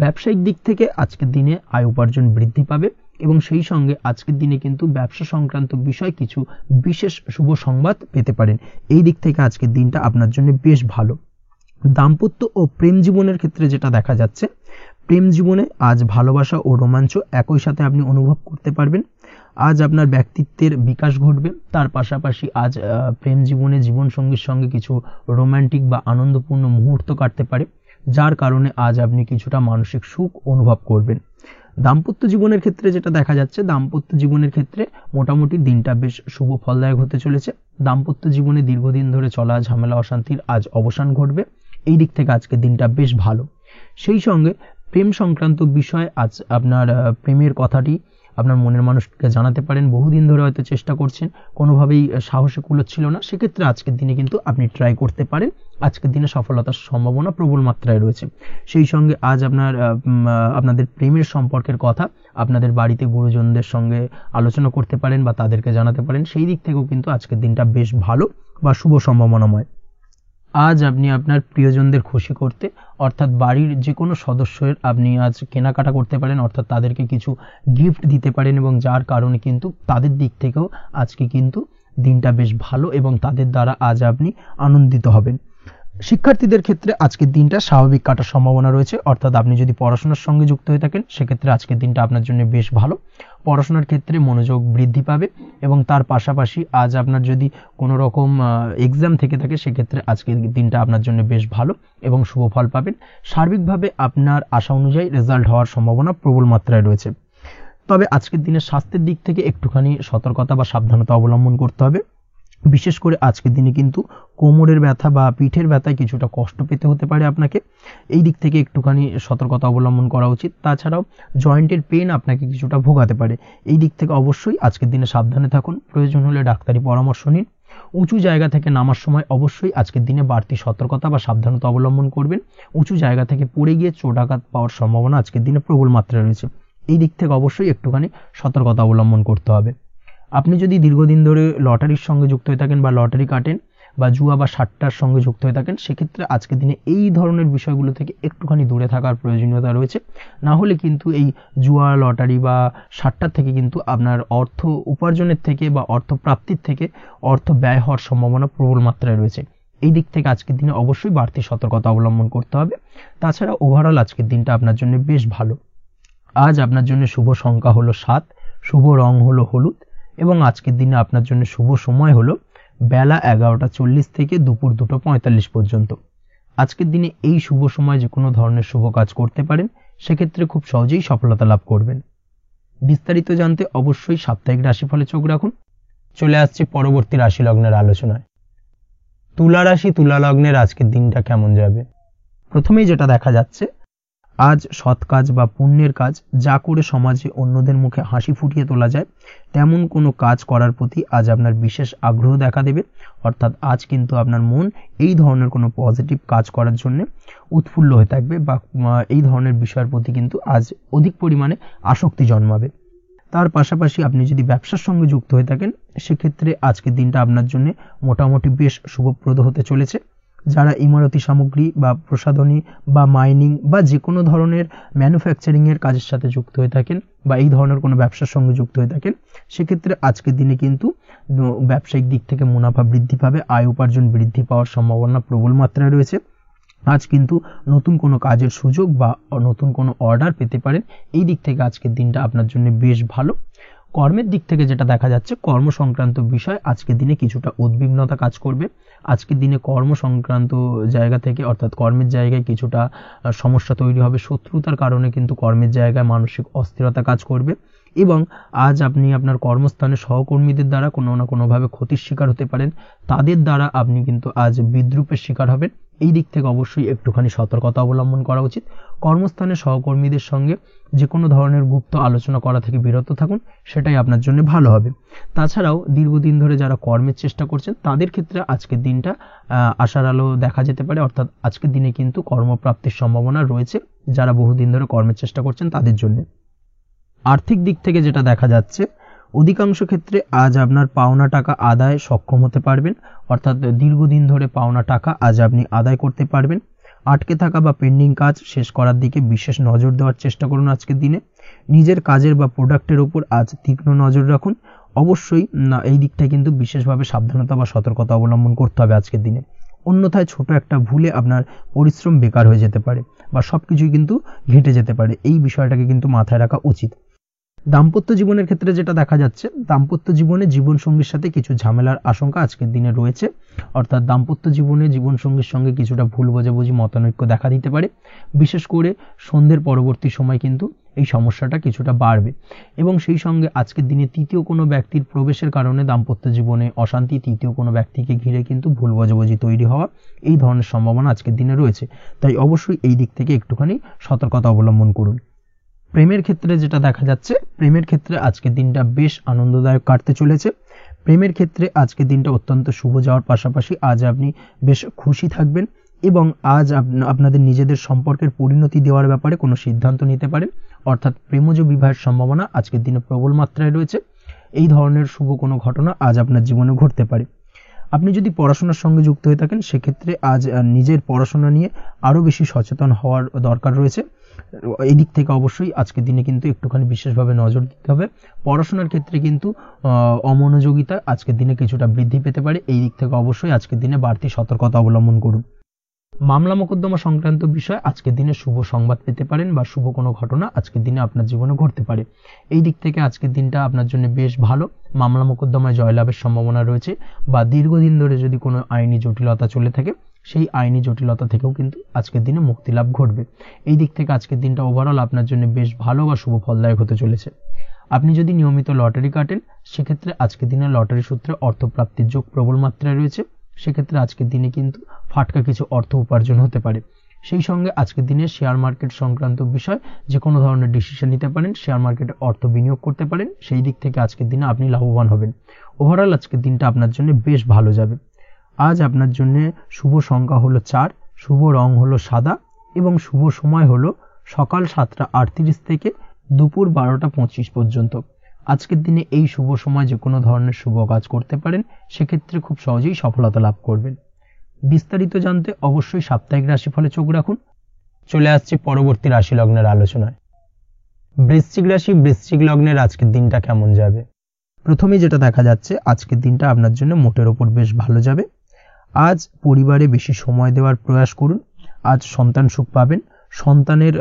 ব্যবসায়িক দিক থেকে আজকের দিনে আয় উপার্জন বৃদ্ধি পাবে, এবং সেই সঙ্গে আজকের দিনে কিন্তু ব্যবসা সংক্রান্ত বিষয় কিছু বিশেষ শুভ সংবাদ পেতে পারেন। এই দিক থেকে আজকের দিনটা আপনার জন্য বেশ ভালো। দাম্পত্য ও প্রেম জীবনের ক্ষেত্রে যেটা দেখা যাচ্ছে, প্রেম জীবনে আজ ভালোবাসা ও রোমাঞ্চ একই সাথে আপনি অনুভব করতে পারবেন। আজ আপনার ব্যক্তিত্বের বিকাশ ঘটবে। তার পাশাপাশি আজ প্রেম জীবনে জীবনসঙ্গীর সঙ্গে কিছু রোমান্টিক বা আনন্দপূর্ণ মুহূর্ত কাটতে পারে, যার কারণে আজ আপনি কিছুটা মানসিক সুখ অনুভব করবেন। দাম্পত্য জীবনের ক্ষেত্রে যেটা দেখা যাচ্ছে, দাম্পত্য জীবনের ক্ষেত্রে মোটামুটি দিনটা বেশ শুভ ফলদায়ক হতে চলেছে। দাম্পত্য জীবনে দীর্ঘদিন ধরে চলা ঝামেলা অশান্তির আজ অবসান ঘটবে। এই দিক থেকে আজকে দিনটা বেশ ভালো। সেই সঙ্গে প্রেম সংক্রান্ত বিষয় আজ আপনার প্রেমের কথাটি আপনার মনের মানুষকে জানাতে পারেন। বহুদিন ধরে হয়তো চেষ্টা করছেন, কোনোভাবেই সাহসে কুলোচ্ছিল না, সেক্ষেত্রে আজকের দিনে কিন্তু আপনি ট্রাই করতে পারেন। আজকের দিনে সফলতার সম্ভাবনা প্রবল মাত্রায় রয়েছে। সেই সঙ্গে আজ আপনাদের প্রেমের সম্পর্কের কথা আপনাদের বাড়িতে গুরুজনদের সঙ্গে আলোচনা করতে পারেন বা তাদেরকে জানাতে পারেন। সেই দিক থেকেও কিন্তু আজকের দিনটা বেশ ভালো বা শুভ সম্ভাবনাময়। আজ আপনি আপনার প্রিয়জনদের খুশি করতে, অর্থাৎ বাড়ির যে কোনো সদস্যের আপনি আজ কেনাকাটা করতে পারেন, অর্থাৎ তাদেরকে কিছু গিফট দিতে পারেন, এবং যার কারণে কিন্তু তাদের দিক থেকেও আজকে কিন্তু দিনটা বেশ ভালো এবং তাদের দ্বারা আজ আপনি আনন্দিত হবেন। শিক্ষার্থীদের ক্ষেত্রে আজকের দিনটা স্বাভাবিক কাটার সম্ভাবনা রয়েছে, অর্থাৎ আপনি যদি পড়াশোনার সঙ্গে যুক্ত হয়ে থাকেন, সেক্ষেত্রে আজকের দিনটা আপনার জন্য বেশ ভালো। পড়াশোনার ক্ষেত্রে মনোযোগ বৃদ্ধি পাবে, এবং তার পাশাপাশি আজ আপনার যদি কোনো রকম এক্সাম থেকে থাকে, সেক্ষেত্রে আজকের দিনটা আপনার জন্য বেশ ভালো এবং শুভ ফল পাবেন। সার্বিকভাবে আপনার আশা অনুযায়ী রেজাল্ট হওয়ার সম্ভাবনা প্রবল মাত্রায় রয়েছে। তবে আজকের দিনে স্বাস্থ্যের দিক থেকে একটুখানি সতর্কতা বা সাবধানতা অবলম্বন করতে হবে। বিশেষ করে আজকের দিনে কিন্তু কোমরের ব্যথা বা পিঠের ব্যথায় কিছুটা কষ্ট পেতে হতে পারে আপনাকে। এই দিক থেকে একটুখানি সতর্কতা অবলম্বন করা উচিত। তাছাড়াও জয়েন্টের পেন আপনাকে কিছুটা ভোগাতে পারে। এই দিক থেকে অবশ্যই আজকের দিনে সাবধানে থাকুন। প্রয়োজন হলে ডাক্তারি পরামর্শ নিন। উঁচু জায়গা থেকে নামার সময় অবশ্যই আজকের দিনে বাড়তি সতর্কতা বা সাবধানতা অবলম্বন করবেন। উঁচু জায়গা থেকে পড়ে গিয়ে চোট আঘাত পাওয়ার সম্ভাবনা আজকের দিনে প্রবল মাত্রায় রয়েছে। এই দিক থেকে অবশ্যই একটুখানি সতর্কতা অবলম্বন করতে হবে। আপনি যদি দীর্ঘদিন ধরে লটারির সঙ্গে যুক্ত হয়ে থাকেন বা লটারি কাটেন, বা জুয়া বা সাট্টার সঙ্গে যুক্ত হয়ে থাকেন, সেক্ষেত্রে আজকের দিনে এই ধরনের বিষয়গুলো থেকে একটুখানি দূরে থাকার প্রয়োজনীয়তা রয়েছে। না হলে কিন্তু এই জুয়া, লটারি বা সাট্টার থেকে কিন্তু আপনার অর্থ উপার্জনের থেকে বা অর্থ প্রাপ্তির থেকে অর্থ ব্যয় হওয়ার সম্ভাবনা প্রবল মাত্রায় রয়েছে। এই দিক থেকে আজকের দিনে অবশ্যই বাড়তি সতর্কতা অবলম্বন করতে হবে। তাছাড়া ওভারঅল আজকের দিনটা আপনার জন্য বেশ ভালো। আজ আপনার জন্য শুভ সংখ্যা হলো 7, শুভ রং হলো হলুদ এবং আজকের দিনে আপনার জন্য শুভ সময় হলো বেলা 11:40 থেকে দুপুর 2:45 পর্যন্ত। আজকের দিনে এই শুভ সময় যে কোনো ধরনের শুভ কাজ করতে পারেন, সেক্ষেত্রে খুব সহজেই সফলতা লাভ করবেন। বিস্তারিত জানতে অবশ্যই সাপ্তাহিক রাশিফলে চোখ রাখুন। চলে আসছে পরবর্তী রাশি লগ্নের আলোচনায়। তুলা রাশি, তুলা লগ্নের আজকের দিনটা কেমন যাবে? প্রথমেই যেটা দেখা যাচ্ছে, আজ সৎ কাজ বা পুণ্যের কাজ যা করে সমাজে অন্যদের মুখে হাসি ফুটিয়ে তোলা যায়, তেমন কোনো কাজ করার প্রতি আজ আপনার বিশেষ আগ্রহ দেখা দেবে। অর্থাৎ আজ কিন্তু আপনার মন এই ধরনের কোনো পজিটিভ কাজ করার জন্য উৎফুল্ল হয়ে থাকবে বা এই ধরনের বিষয়ের প্রতি কিন্তু আজ অধিক পরিমাণে আসক্তি জন্মাবে। তার পাশাপাশি আপনি যদি ব্যবসার সঙ্গে যুক্ত হয়ে থাকেন, সেক্ষেত্রে আজকের দিনটা আপনার জন্য মোটামুটি বেশ শুভপ্রদ হতে চলেছে। যারা ইমারতি সামগ্রী বা প্রসাধনী বা মাইনিং বা যে কোনো ধরনের ম্যানুফ্যাকচারিংয়ের কাজের সাথে যুক্ত হয়ে থাকেন বা এই ধরনের কোনো ব্যবসার সঙ্গে যুক্ত হয়ে থাকেন, সেক্ষেত্রে আজকের দিনে কিন্তু ব্যবসায়িক দিক থেকে মুনাফা বৃদ্ধি পাবে, আয় উপার্জন বৃদ্ধি পাওয়ার সম্ভাবনা প্রবল মাত্রায় রয়েছে। আজ কিন্তু নতুন কোনো কাজের সুযোগ বা নতুন কোনো অর্ডার পেতে পারেন। এই দিক থেকে আজকের দিনটা আপনার জন্য বেশ ভালো। কর্মের দিক থেকে যেটা দেখা যাচ্ছে, কর্ম সংক্রান্ত বিষয় আজকের দিনে কিছুটা উদ্বিগ্নতা কাজ করবে। আজকের দিনে কর্ম সংক্রান্ত জায়গা থেকে অর্থাৎ কর্মের জায়গায় কিছুটা সমস্যা তৈরি হবে। শত্রুতার কারণে কিন্তু কর্মের জায়গায় মানসিক অস্থিরতা কাজ করবে এবং আজ আপনি আপনার কর্মস্থানে সহকর্মীদের দ্বারা কোনো না কোনোভাবে ক্ষতির শিকার হতে পারেন। তাদের দ্বারা আপনি কিন্তু আজ বিদ্রূপের শিকার হবেন। এই দিক থেকে অবশ্যই একটুখানি সতর্কতা অবলম্বন করা উচিত। কর্মস্থানে সহকর্মীদের সঙ্গে যে কোনো ধরনের গুপ্ত আলোচনা করা থেকে বিরত থাকুন, সেটাই আপনার জন্য ভালো হবে। তাছাড়াও দীর্ঘদিন ধরে যারা কর্মের চেষ্টা করছেন, তাদের ক্ষেত্রে আজকের দিনটা আশার আলো দেখা যেতে পারে। অর্থাৎ আজকের দিনে কিন্তু কর্মপ্রাপ্তির সম্ভাবনা রয়েছে যারা বহুদিন ধরে কর্মের চেষ্টা করছেন তাদের জন্য। আর্থিক দিক থেকে যেটা দেখা যাচ্ছে, অধিকাংশ ক্ষেত্রে আজ আপনার পাওনা টাকা আদায় সক্ষম হতে পারবেন। অর্থাৎ দীর্ঘদিন ধরে পাওনা টাকা আজ আপনি আদায় করতে পারবেন। আটকে থাকা বা পেন্ডিং কাজ শেষ করার দিকে বিশেষ নজর দেওয়ার চেষ্টা করুন আজকের দিনে। নিজের কাজের বা প্রোডাক্টের উপর আজ তীক্ষ্ণ নজর রাখুন। অবশ্যই এই দিকটা কিন্তু বিশেষভাবে সাবধানতা বা সতর্কতা অবলম্বন করতে হবে আজকের দিনে। অন্যথায় ছোট একটা ভুলে আপনার পরিশ্রম বেকার হয়ে যেতে পারে বা সবকিছুই কিন্তু ঘেটে যেতে পারে। এই বিষয়টাকে কিন্তু মাথায় রাখা উচিত। দাম্পত্য জীবনের ক্ষেত্রে যেটা দেখা যাচ্ছে, দাম্পত্য জীবনে জীবনসঙ্গীর সাথে কিছু ঝামেলার আশঙ্কা আজকের দিনে রয়েছে। অর্থাৎ দাম্পত্য জীবনে জীবনসঙ্গীর সঙ্গে কিছুটা ভুল বোঝাবুঝি, মতানৈক্য দেখা দিতে পারে। বিশেষ করে সন্ধ্যের পরবর্তী সময় কিন্তু এই সমস্যাটা কিছুটা বাড়বে এবং সেই সঙ্গে আজকের দিনে তৃতীয় কোনো ব্যক্তির প্রবেশের কারণে দাম্পত্য জীবনে অশান্তি, তৃতীয় কোনো ব্যক্তিকে ঘিরে কিন্তু ভুল বোঝাবুঝি তৈরি হওয়া, এই ধরনের সম্ভাবনা আজকের দিনে রয়েছে। তাই অবশ্যই এই দিক থেকে একটুখানি সতর্কতা অবলম্বন করুন। প্রেমের ক্ষেত্রে যেটা দেখা যাচ্ছে, প্রেমের ক্ষেত্রে আজকের দিনটা বেশ আনন্দদায়ক কাটতে চলেছে। প্রেমের ক্ষেত্রে আজকের দিনটা অত্যন্ত শুভ যাওয়ার পাশাপাশি আজ আপনি বেশ খুশি থাকবেন এবং আজ আপনাদের নিজেদের সম্পর্কের পরিণতি দেওয়ার ব্যাপারে কোনো সিদ্ধান্ত নিতে পারেন। অর্থাৎ প্রেমজ বিবাহের সম্ভাবনা আজকের দিনে প্রবল মাত্রায় রয়েছে। এই ধরনের শুভ কোনো ঘটনা আজ আপনার জীবনে ঘটতে পারে। আপনি যদি পড়াশোনার সঙ্গে যুক্ত হয়ে থাকেন, সেক্ষেত্রে আজ নিজের পড়াশোনা নিয়ে আরও বেশি সচেতন হওয়ার দরকার রয়েছে। এই দিক থেকে অবশ্যই আজকের দিনে কিন্তু একটুখানি বিশেষভাবে নজর দিতে হবে। পড়াশোনার ক্ষেত্রে কিন্তু অমনোযোগিতা আজকের দিনে কিছুটা বৃদ্ধি পেতে পারে। এই দিক থেকে অবশ্যই আজকের দিনে বাড়তি সতর্কতা অবলম্বন করুন। মামলা মোকদ্দমা সংক্রান্ত বিষয় আজকের দিনে শুভ সংবাদ পেতে পারেন বা শুভ কোনো ঘটনা আজকের দিনে আপনার জীবনে ঘটতে পারে। এই দিক থেকে আজকের দিনটা আপনার জন্য বেশ ভালো। মামলা মোকদ্দমায় জয়লাভের সম্ভাবনা রয়েছে বা দীর্ঘদিন ধরে যদি কোনো আইনি জটিলতা চলে থাকে, সেই আইনি জটিলতা থেকেও কিন্তু আজকের দিনে মুক্তি লাভ ঘটবে। এই দিক থেকে আজকের দিনটা ওভারঅল আপনার জন্য বেশ ভালো বা শুভ ফলদায়ক হতে চলেছে। আপনি যদি নিয়মিত লটারি কাটেন, সেক্ষেত্রে আজকের দিনে লটারি সূত্রে অর্থপ্রাপ্তির যোগ প্রবল মাত্রায় রয়েছে। সেক্ষেত্রে আজকের দিনে কিন্তু ফাটকা কিছু অর্থ উপার্জন হতে পারে। সেই সঙ্গে আজকের দিনে শেয়ার মার্কেট সংক্রান্ত বিষয় যে কোনো ধরনের ডিসিশন নিতে পারেন, শেয়ার মার্কেটে অর্থ বিনিয়োগ করতে পারেন। সেই দিক থেকে আজকের দিনে আপনি লাভবান হবেন। ওভারঅল আজকের দিনটা আপনার জন্য বেশ ভালো যাবে। আজ আপনার জন্য শুভ সংখ্যা হলো 4, শুভ রং হলো সাদা এবং শুভ সময় হলো সকাল 7:38 থেকে দুপুর 12:25 পর্যন্ত। আজকের দিনে এই শুভ সময় যে কোনো ধরনের শুভ কাজ করতে পারেন, সেক্ষেত্রে খুব সহজেই সফলতা লাভ করবেন। বিস্তারিত জানতে অবশ্যই সাপ্তাহিক রাশিফলে চোখ রাখুন। চলে আসছি পরবর্তী রাশি লগ্নের আলোচনায়। বৃশ্চিক রাশি, বৃশ্চিক লগ্নের আজকের দিনটা কেমন যাবে? প্রথমেই যেটা দেখা যাচ্ছে, আজকের দিনটা আপনার জন্য মোটের ওপর বেশ ভালো যাবে। আজ পরিবারে বেশি সময় দেওয়ার প্রয়াস করুন। আজ সন্তান সুখ পাবেন। সন্তানের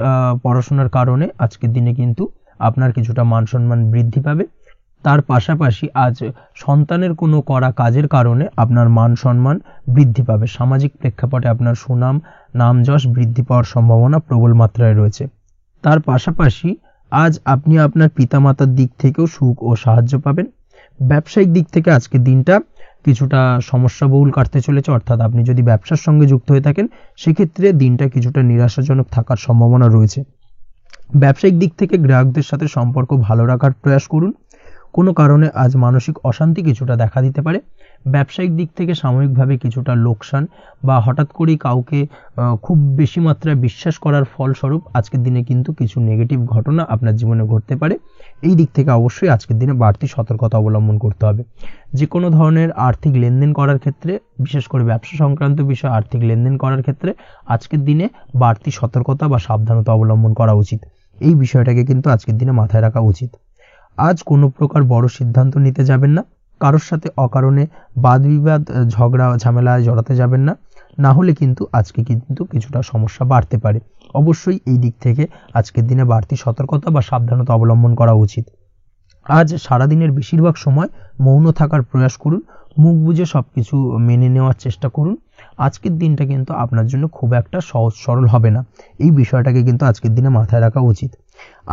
পড়াশোনার কারণে আজকের দিনে কিন্তু আপনার কিছুটা মান সম্মান বৃদ্ধি পাবে। তার পাশাপাশি আজ সন্তানের কোনো করা কাজের কারণে আপনার মান সম্মান বৃদ্ধি পাবে। সামাজিক প্রেক্ষাপটে আপনার সুনাম, নাম যশ বৃদ্ধি পাওয়ার সম্ভাবনা প্রবল মাত্রায় রয়েছে। তার পাশাপাশি আজ আপনি আপনার পিতামাতার দিক থেকেও সুখ ও সাহায্য পাবেন। ব্যবসায়িক দিক থেকে আজকের দিনটা কিছুটা সমস্যাবহুল কাটতে চলেছে, অর্থাৎ আপনি যদি ব্যবসার সঙ্গে যুক্ত হয়ে থাকেন, সেক্ষেত্রে দিনটা কিছুটা নিরাশাজনক থাকার সম্ভাবনা রয়েছে। ব্যবসায়িক দিক থেকে গ্রাহকদের সাথে সম্পর্ক ভালো রাখার প্রয়াস করুন। কোনো কারণে আজ মানসিক অশান্তি কিছুটা দেখা দিতে পারে। ব্যবসায়িক দিক থেকে সাময়িকভাবে কিছুটা লোকসান বা হঠাৎ করেই কাউকে খুব বেশি মাত্রায় বিশ্বাস করার ফলস্বরূপ আজকের দিনে কিন্তু কিছু নেগেটিভ ঘটনা আপনার জীবনে ঘটতে পারে। এই দিক থেকে অবশ্যই আজকের দিনে বাড়তি সতর্কতা অবলম্বন করতে হবে। যে কোনো ধরনের আর্থিক লেনদেন করার ক্ষেত্রে, বিশেষ করে ব্যবসা সংক্রান্ত বিষয়ে আর্থিক লেনদেন করার ক্ষেত্রে আজকের দিনে বাড়তি সতর্কতা বা সাবধানতা অবলম্বন করা উচিত। এই বিষয়টাকে কিন্তু আজকের দিনে মাথায় রাখা উচিত। আজ কোনো প্রকার বড় সিদ্ধান্ত নিতে যাবেন না। কারোর সাথে অকারণে বাদ বিবাদ, ঝগড়া, ঝামেলায় জড়াতে যাবেন না, না হলে কিন্তু আজকে কিন্তু কিছুটা সমস্যা বাড়তে পারে। অবশ্যই এই দিক থেকে আজকের দিনে বাড়তি সতর্কতা বা সাবধানতা অবলম্বন করা উচিত। আজ সারাদিনের বেশিরভাগ সময় মৌন থাকার প্রয়াস করুন। মুখ বুজে সবকিছু মেনে নেওয়ার চেষ্টা করুন। আজকের দিনটা কিন্তু আপনার জন্য খুব একটা সহজ সরল হবে না। এই বিষয়টাকে কিন্তু আজকের দিনে মাথায় রাখা উচিত।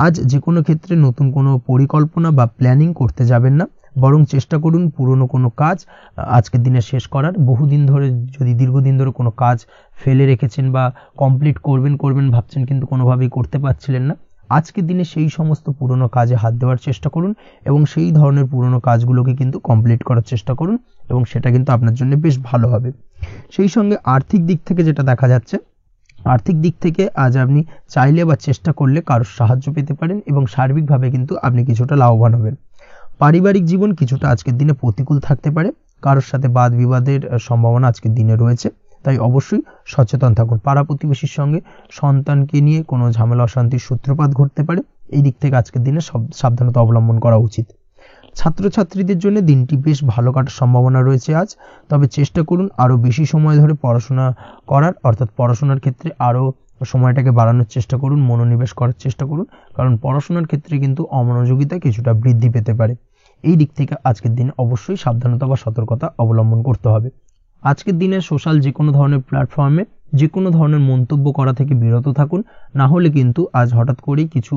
আজ যে কোনো ক্ষেত্রে নতুন কোনো পরিকল্পনা বা প্ল্যানিং করতে যাবেন না, বরং চেষ্টা করুন পুরনো কোনো কাজ আজকের দিনে শেষ করার। বহুদিন ধরে, যদি দীর্ঘদিন ধরে কোনো কাজ ফেলে রেখেছেন বা কমপ্লিট করবেন ভাবছেন কিন্তু কোনোভাবেই করতে পারছিলেন না, আজকের দিনে সেই সমস্ত পুরনো কাজে হাত দেওয়ার চেষ্টা করুন এবং সেই ধরনের পুরনো কাজগুলোকে কিন্তু কমপ্লিট করার চেষ্টা করুন, এবং সেটা কিন্তু আপনার জন্য বেশ ভালো হবে। সেই সঙ্গে আর্থিক দিক থেকে যেটা দেখা যাচ্ছে, আর্থিক দিক থেকে আজ আপনি চাইলে বা চেষ্টা করলে কারোর সাহায্য পেতে পারেন এবং সার্বিকভাবে কিন্তু আপনি কিছুটা লাভবান হবেন। পারিবারিক জীবন কিছুটা আজকের দিনে প্রতিকূল থাকতে পারে। কারোর সাথে বাদ বিবাদের সম্ভাবনা আজকের দিনে রয়েছে, তাই অবশ্যই সচেতন থাকুন। পাড়া প্রতিবেশীর সঙ্গে সন্তানকে নিয়ে কোনো ঝামেলা অশান্তির সূত্রপাত ঘটতে পারে। এই দিক থেকে আজকের দিনে সাবধানতা অবলম্বন করা উচিত। ছাত্রছাত্রীদের জন্য দিনটি বেশ ভালো কাটার সম্ভাবনা রয়েছে আজ। তবে চেষ্টা করুন আরও বেশি সময় ধরে পড়াশোনা করার, অর্থাৎ পড়াশোনার ক্ষেত্রে আরও সময়টাকে বাড়ানোর চেষ্টা করুন, মনোনিবেশ করার চেষ্টা করুন, কারণ পড়াশোনার ক্ষেত্রে কিন্তু অমনোযোগিতা কিছুটা বৃদ্ধি পেতে পারে। এই দিক থেকে আজকের দিনে অবশ্যই সাবধানতা বা সতর্কতা অবলম্বন করতে হবে। আজকের দিনে সোশ্যাল যে কোনো ধরনের প্ল্যাটফর্মে যে কোনো ধরনের মন্তব্য করা থেকে বিরত থাকুন, না হলে কিন্তু আজ হঠাৎ করেই কিছু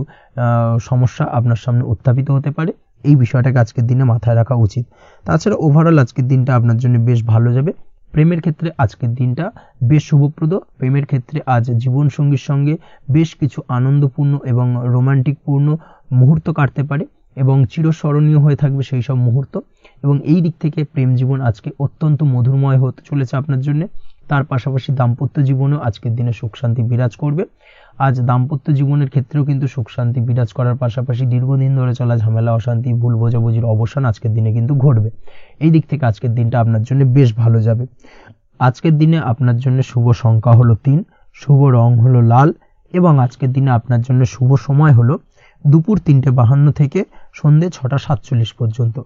সমস্যা আপনার সামনে উত্থাপিত হতে পারে। এই বিষয়টাকে আজকের দিনে মাথায় রাখা উচিত। তাছাড়া ওভারঅল আজকের দিনটা আপনার জন্য বেশ ভালো যাবে। প্রেমের ক্ষেত্রে আজকের দিনটা বেশ শুভপ্রদ। প্রেমের ক্ষেত্রে আজ জীবনসঙ্গীর সঙ্গে বেশ কিছু আনন্দপূর্ণ এবং রোমান্টিকপূর্ণ মুহূর্ত কাটতে পারে এবং চিরস্মরণীয় হয়ে থাকবে সেই সব মুহূর্ত, এবং এই দিক থেকে প্রেম জীবন আজকে অত্যন্ত মধুরময় হতে চলেছে আপনার জন্য। তার পাশাপাশি দাম্পত্য জীবনেও আজকের দিনে সুখ শান্তি বিরাজ করবে। আজ দাম্পত্য জীবনের ক্ষেত্রেও কিন্তু সুখ শান্তি বিরাজ করার পাশাপাশি দীর্ঘদিন ধরে চলা ঝামেলা অশান্তি, ভুল বোঝাবুঝির অবসান আজকের দিনে কিন্তু ঘটবে। এই দিক থেকে আজকের দিনটা আপনার জন্য বেশ ভালো যাবে। আজকের দিনে আপনার জন্য শুভ সংখ্যা হলো 3, শুভ রং হলো লাল, এবং আজকের দিনে আপনার জন্য শুভ সময় হলো দুপুর 3:52 থেকে সন্ধ্যে 6:47 পর্যন্ত।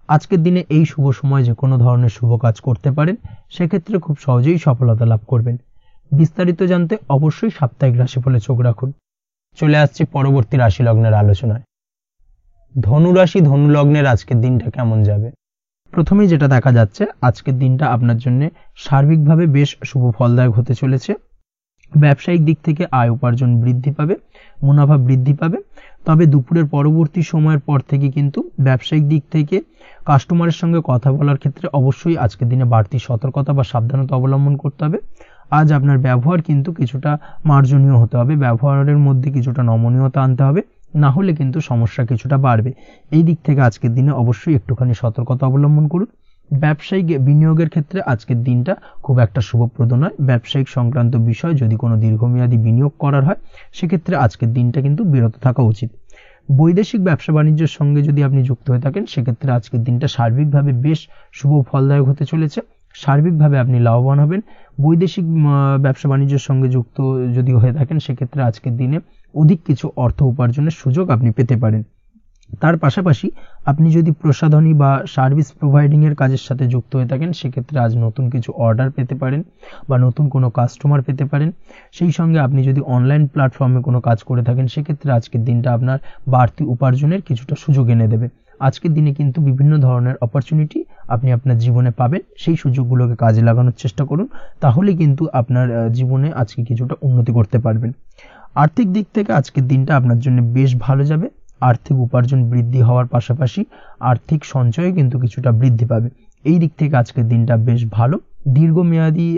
আজকের দিনে এই শুভ সময় যে কোনো ধরনের শুভ কাজ করতে পারেন, সেক্ষেত্রে খুব সহজেই সফলতা লাভ করবেন। বিস্তারিত জানতে অবশ্যই সাপ্তাহিক রাশিফলে চোখ রাখুন। চলে আসছি পরবর্তী রাশি লগ্নের আলোচনায়। ধনু রাশি, ধনু লগ্নের আজকের দিনটা কেমন যাবে? প্রথমেই যেটা দেখা যাচ্ছে, আজকের দিনটা আপনার জন্য সার্বিকভাবে বেশ শুভ ফলদায়ক হতে চলেছে। ব্যবসায়িক দিক থেকে আয় উপার্জন বৃদ্ধি পাবে, মুনাফা বৃদ্ধি পাবে। তবে দুপুরের পরবর্তী সময়ের পর থেকে কিন্তু ব্যবসায়িক দিক থেকে কাস্টমারের সঙ্গে কথা বলার ক্ষেত্রে অবশ্যই আজকের দিনে বাড়তি সতর্কতা বা সাবধানতা অবলম্বন করতে হবে। আজ আপনার ব্যবহার কিন্তু কিছুটা মার্জনীয় হতে হবে, ব্যবহারের মধ্যে কিছুটা নমনীয়তা আনতে হবে, না হলে কিন্তু সমস্যা কিছুটা বাড়বে। এই দিক থেকে আজকের দিনে অবশ্যই একটুখানি সতর্কতা অবলম্বন করুন। ব্যবসায়িক বিনিয়োগের ক্ষেত্রে আজকের দিনটা খুব একটা শুভপ্রদ নয়। ব্যবসায়িক সংক্রান্ত বিষয় যদি কোনো দীর্ঘমেয়াদী বিনিয়োগ করার হয়, সেক্ষেত্রে আজকের দিনটা কিন্তু বিরত থাকা উচিত। বৈদেশিক ব্যবসা বাণিজ্যের সঙ্গে যদি আপনি যুক্ত হয়ে থাকেন সেক্ষেত্রে আজকের দিনটা সার্বিকভাবে বেশ শুভ ফলদায়ক হতে চলেছে। সার্বিকভাবে আপনি লাভবান হবেন। বৈদেশিক ব্যবসা বাণিজ্যের সঙ্গে যুক্ত যদি হয়ে থাকেন সেক্ষেত্রে আজকের দিনে অধিক কিছু অর্থ উপার্জনের সুযোগ আপনি পেতে পারেন। তার পাশাপাশি আপনি যদি প্রসাধনী বা সার্ভিস প্রোভাইডিং এর কাজের সাথে যুক্ত হয়ে থাকেন সেক্ষেত্রে আজ নতুন কিছু অর্ডার পেতে পারেন বা নতুন কোনো কাস্টমার পেতে পারেন। সেই সঙ্গে আপনি যদি অনলাইন প্ল্যাটফর্মে কোনো কাজ করে থাকেন সেক্ষেত্রে আজকের দিনটা আপনার বাড়তি উপার্জনের কিছুটা সুযোগ এনে দেবে। আজকের দিনে কিন্তু বিভিন্ন ধরনের অপরচুনিটি আপনি আপনার জীবনে পাবেন, সেই সুযোগগুলোকে কাজে লাগানোর চেষ্টা করুন, তাহলে কিন্তু আপনার জীবনে আজকে কিছুটা উন্নতি করতে পারবেন। আর্থিক দিক থেকে আজকের দিনটা আপনার জন্য বেশ ভালো যাবে। আর্থিক উপার্জন বৃদ্ধি হওয়ার পাশাপাশি আর্থিক সঞ্চয় কিন্তু কিছুটা বৃদ্ধি পাবে। এই দিক থেকে আজকের দিনটা বেশ ভালো। দীর্ঘমেয়াদী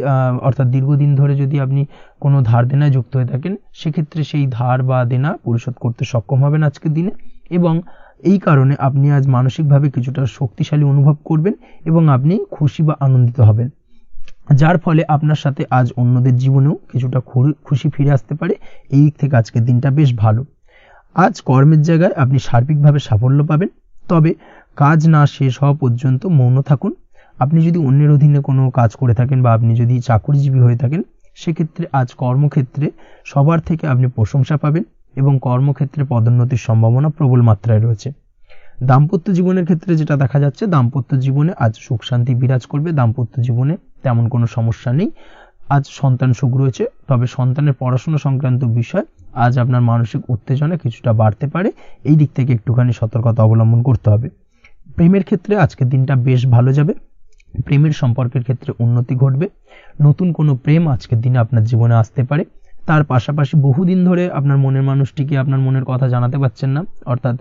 অর্থাৎ দীর্ঘদিন ধরে যদি আপনি কোনো ধার দেনায় যুক্ত হয়ে থাকেন সেক্ষেত্রে সেই ধার বা দেনা পরিশোধ করতে সক্ষম হবেন আজকের দিনে, এবং এই কারণে আপনি আজ মানসিকভাবে কিছুটা শক্তিশালী অনুভব করবেন এবং আপনি খুশি বা আনন্দিত হবেন, যার ফলে আপনার সাথে আজ অন্যদের জীবনেও কিছুটা খুশি ফিরে আসতে পারে। এই দিক থেকে আজকের দিনটা বেশ ভালো। আজ কর্মের জায়গায় আপনি সার্বিকভাবে সাফল্য পাবেন, তবে কাজ না শেষ হওয়া পর্যন্ত মৌন থাকুন। আপনি যদি অন্যের অধীনে কোনো কাজ করে থাকেন বা আপনি যদি চাকরিজীবী হয়ে থাকেন সেক্ষেত্রে আজ কর্মক্ষেত্রে সবার থেকে আপনি প্রশংসা পাবেন এবং কর্মক্ষেত্রে পদোন্নতির সম্ভাবনা প্রবল মাত্রায় রয়েছে। দাম্পত্য জীবনের ক্ষেত্রে যেটা দেখা যাচ্ছে, দাম্পত্য জীবনে আজ সুখ শান্তি বিরাজ করবে। দাম্পত্য জীবনে তেমন কোনো সমস্যা নেই। আজ সন্তান সুখ রয়েছে, তবে সন্তানের পড়াশোনা সংক্রান্ত বিষয় আজ আপনার মানসিক উত্তেজনা কিছুটা বাড়তে পারে। এই দিক থেকে একটুখানি সতর্কতা অবলম্বন করতে হবে। প্রেমের ক্ষেত্রে আজকের দিনটা বেশ ভালো যাবে। প্রেমের সম্পর্কের ক্ষেত্রে উন্নতি ঘটবে। নতুন কোনো প্রেম আজকের দিনে আপনার জীবনে আসতে পারে। তার পাশাপাশি বহুদিন ধরে আপনার মনের মানুষটিকে আপনার মনের কথা জানাতে পারছেন না, অর্থাৎ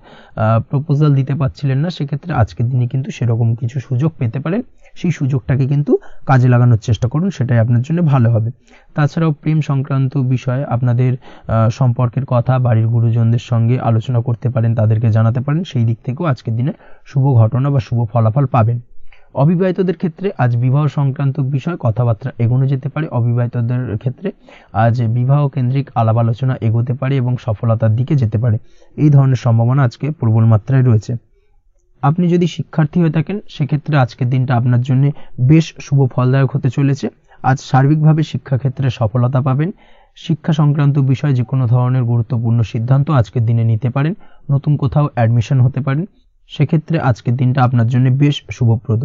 প্রপোজাল দিতে পারছিলেন না, সেক্ষেত্রে আজকের দিনে কিন্তু সেরকম কিছু সুযোগ পেতে পারেন। সেই সুযোগটাকে কিন্তু কাজে লাগানোর চেষ্টা করুন, সেটাই আপনার জন্য ভালো হবে। তাছাড়াও প্রেম সংক্রান্ত বিষয়ে আপনাদের সম্পর্কের কথা বাড়ির গুরুজনদের সঙ্গে আলোচনা করতে পারেন, তাদেরকে জানাতে পারেন। সেই দিক থেকেও আজকের দিনে শুভ ঘটনা বা শুভ ফলাফল পাবেন। অবিবাহিতদের ক্ষেত্রে আজ বিবাহ সংক্রান্ত বিষয় কথাবার্তা এগোনো যেতে পারে। অবিবাহিতদের ক্ষেত্রে আজ বিবাহ কেন্দ্রিক আলাপ আলোচনা এগোতে পারে এবং সফলতার দিকে যেতে পারে। এই ধরনের সম্ভাবনা আজকে প্রবল মাত্রায় রয়েছে। আপনি যদি শিক্ষার্থী হয়ে থাকেন সেক্ষেত্রে আজকের দিনটা আপনার জন্য বেশ শুভ ফলদায়ক হতে চলেছে। আজ সার্বিকভাবে শিক্ষাক্ষেত্রে সফলতা পাবেন। শিক্ষা সংক্রান্ত বিষয়ে যে কোনো ধরনের গুরুত্বপূর্ণ সিদ্ধান্ত আজকের দিনে নিতে পারেন। নতুন কোথাও অ্যাডমিশন হতে পারেন, সেক্ষেত্রে আজকের দিনটা আপনার জন্য বেশ শুভপ্রদ।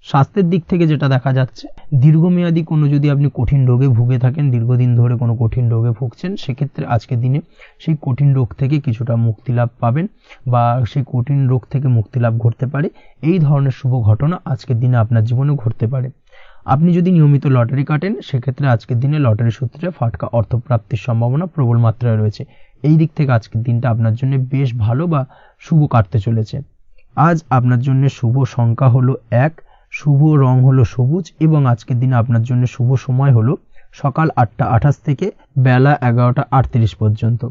স্বাস্থ্যের দিক থেকে যেটা দেখা যাচ্ছে, দীর্ঘমেয়াদী কোনো যদি আপনি কঠিন রোগে ভুগে থাকেন, দীর্ঘদিন ধরে কোনো কঠিন রোগে ভুগছেন, সেক্ষেত্রে আজকের দিনে সেই কঠিন রোগ থেকে কিছুটা মুক্তি লাভ পাবেন বা সেই কঠিন রোগ থেকে মুক্তি লাভ ঘটতে পারে। এই ধরনের শুভ ঘটনা আজকের দিনে আপনার জীবনে ঘটতে পারে। আপনি যদি নিয়মিত লটারি কাটেন সেক্ষেত্রে আজকের দিনে লটারি সূত্রে ফাটকা অর্থপ্রাপ্তির সম্ভাবনা প্রবল মাত্রায় রয়েছে। এই দিক থেকে আজকের দিনটা আপনার জন্য বেশ ভালো বা শুভ কাটতে চলেছে। আজ আপনার জন্য শুভ সংখ্যা হলো 1, শুভ রং হলো সবুজ এবং আজকের দিনে আপনার জন্য শুভ সময় হলো সকাল 8টা 28 থেকে বেলা 11টা 38 পর্যন্ত।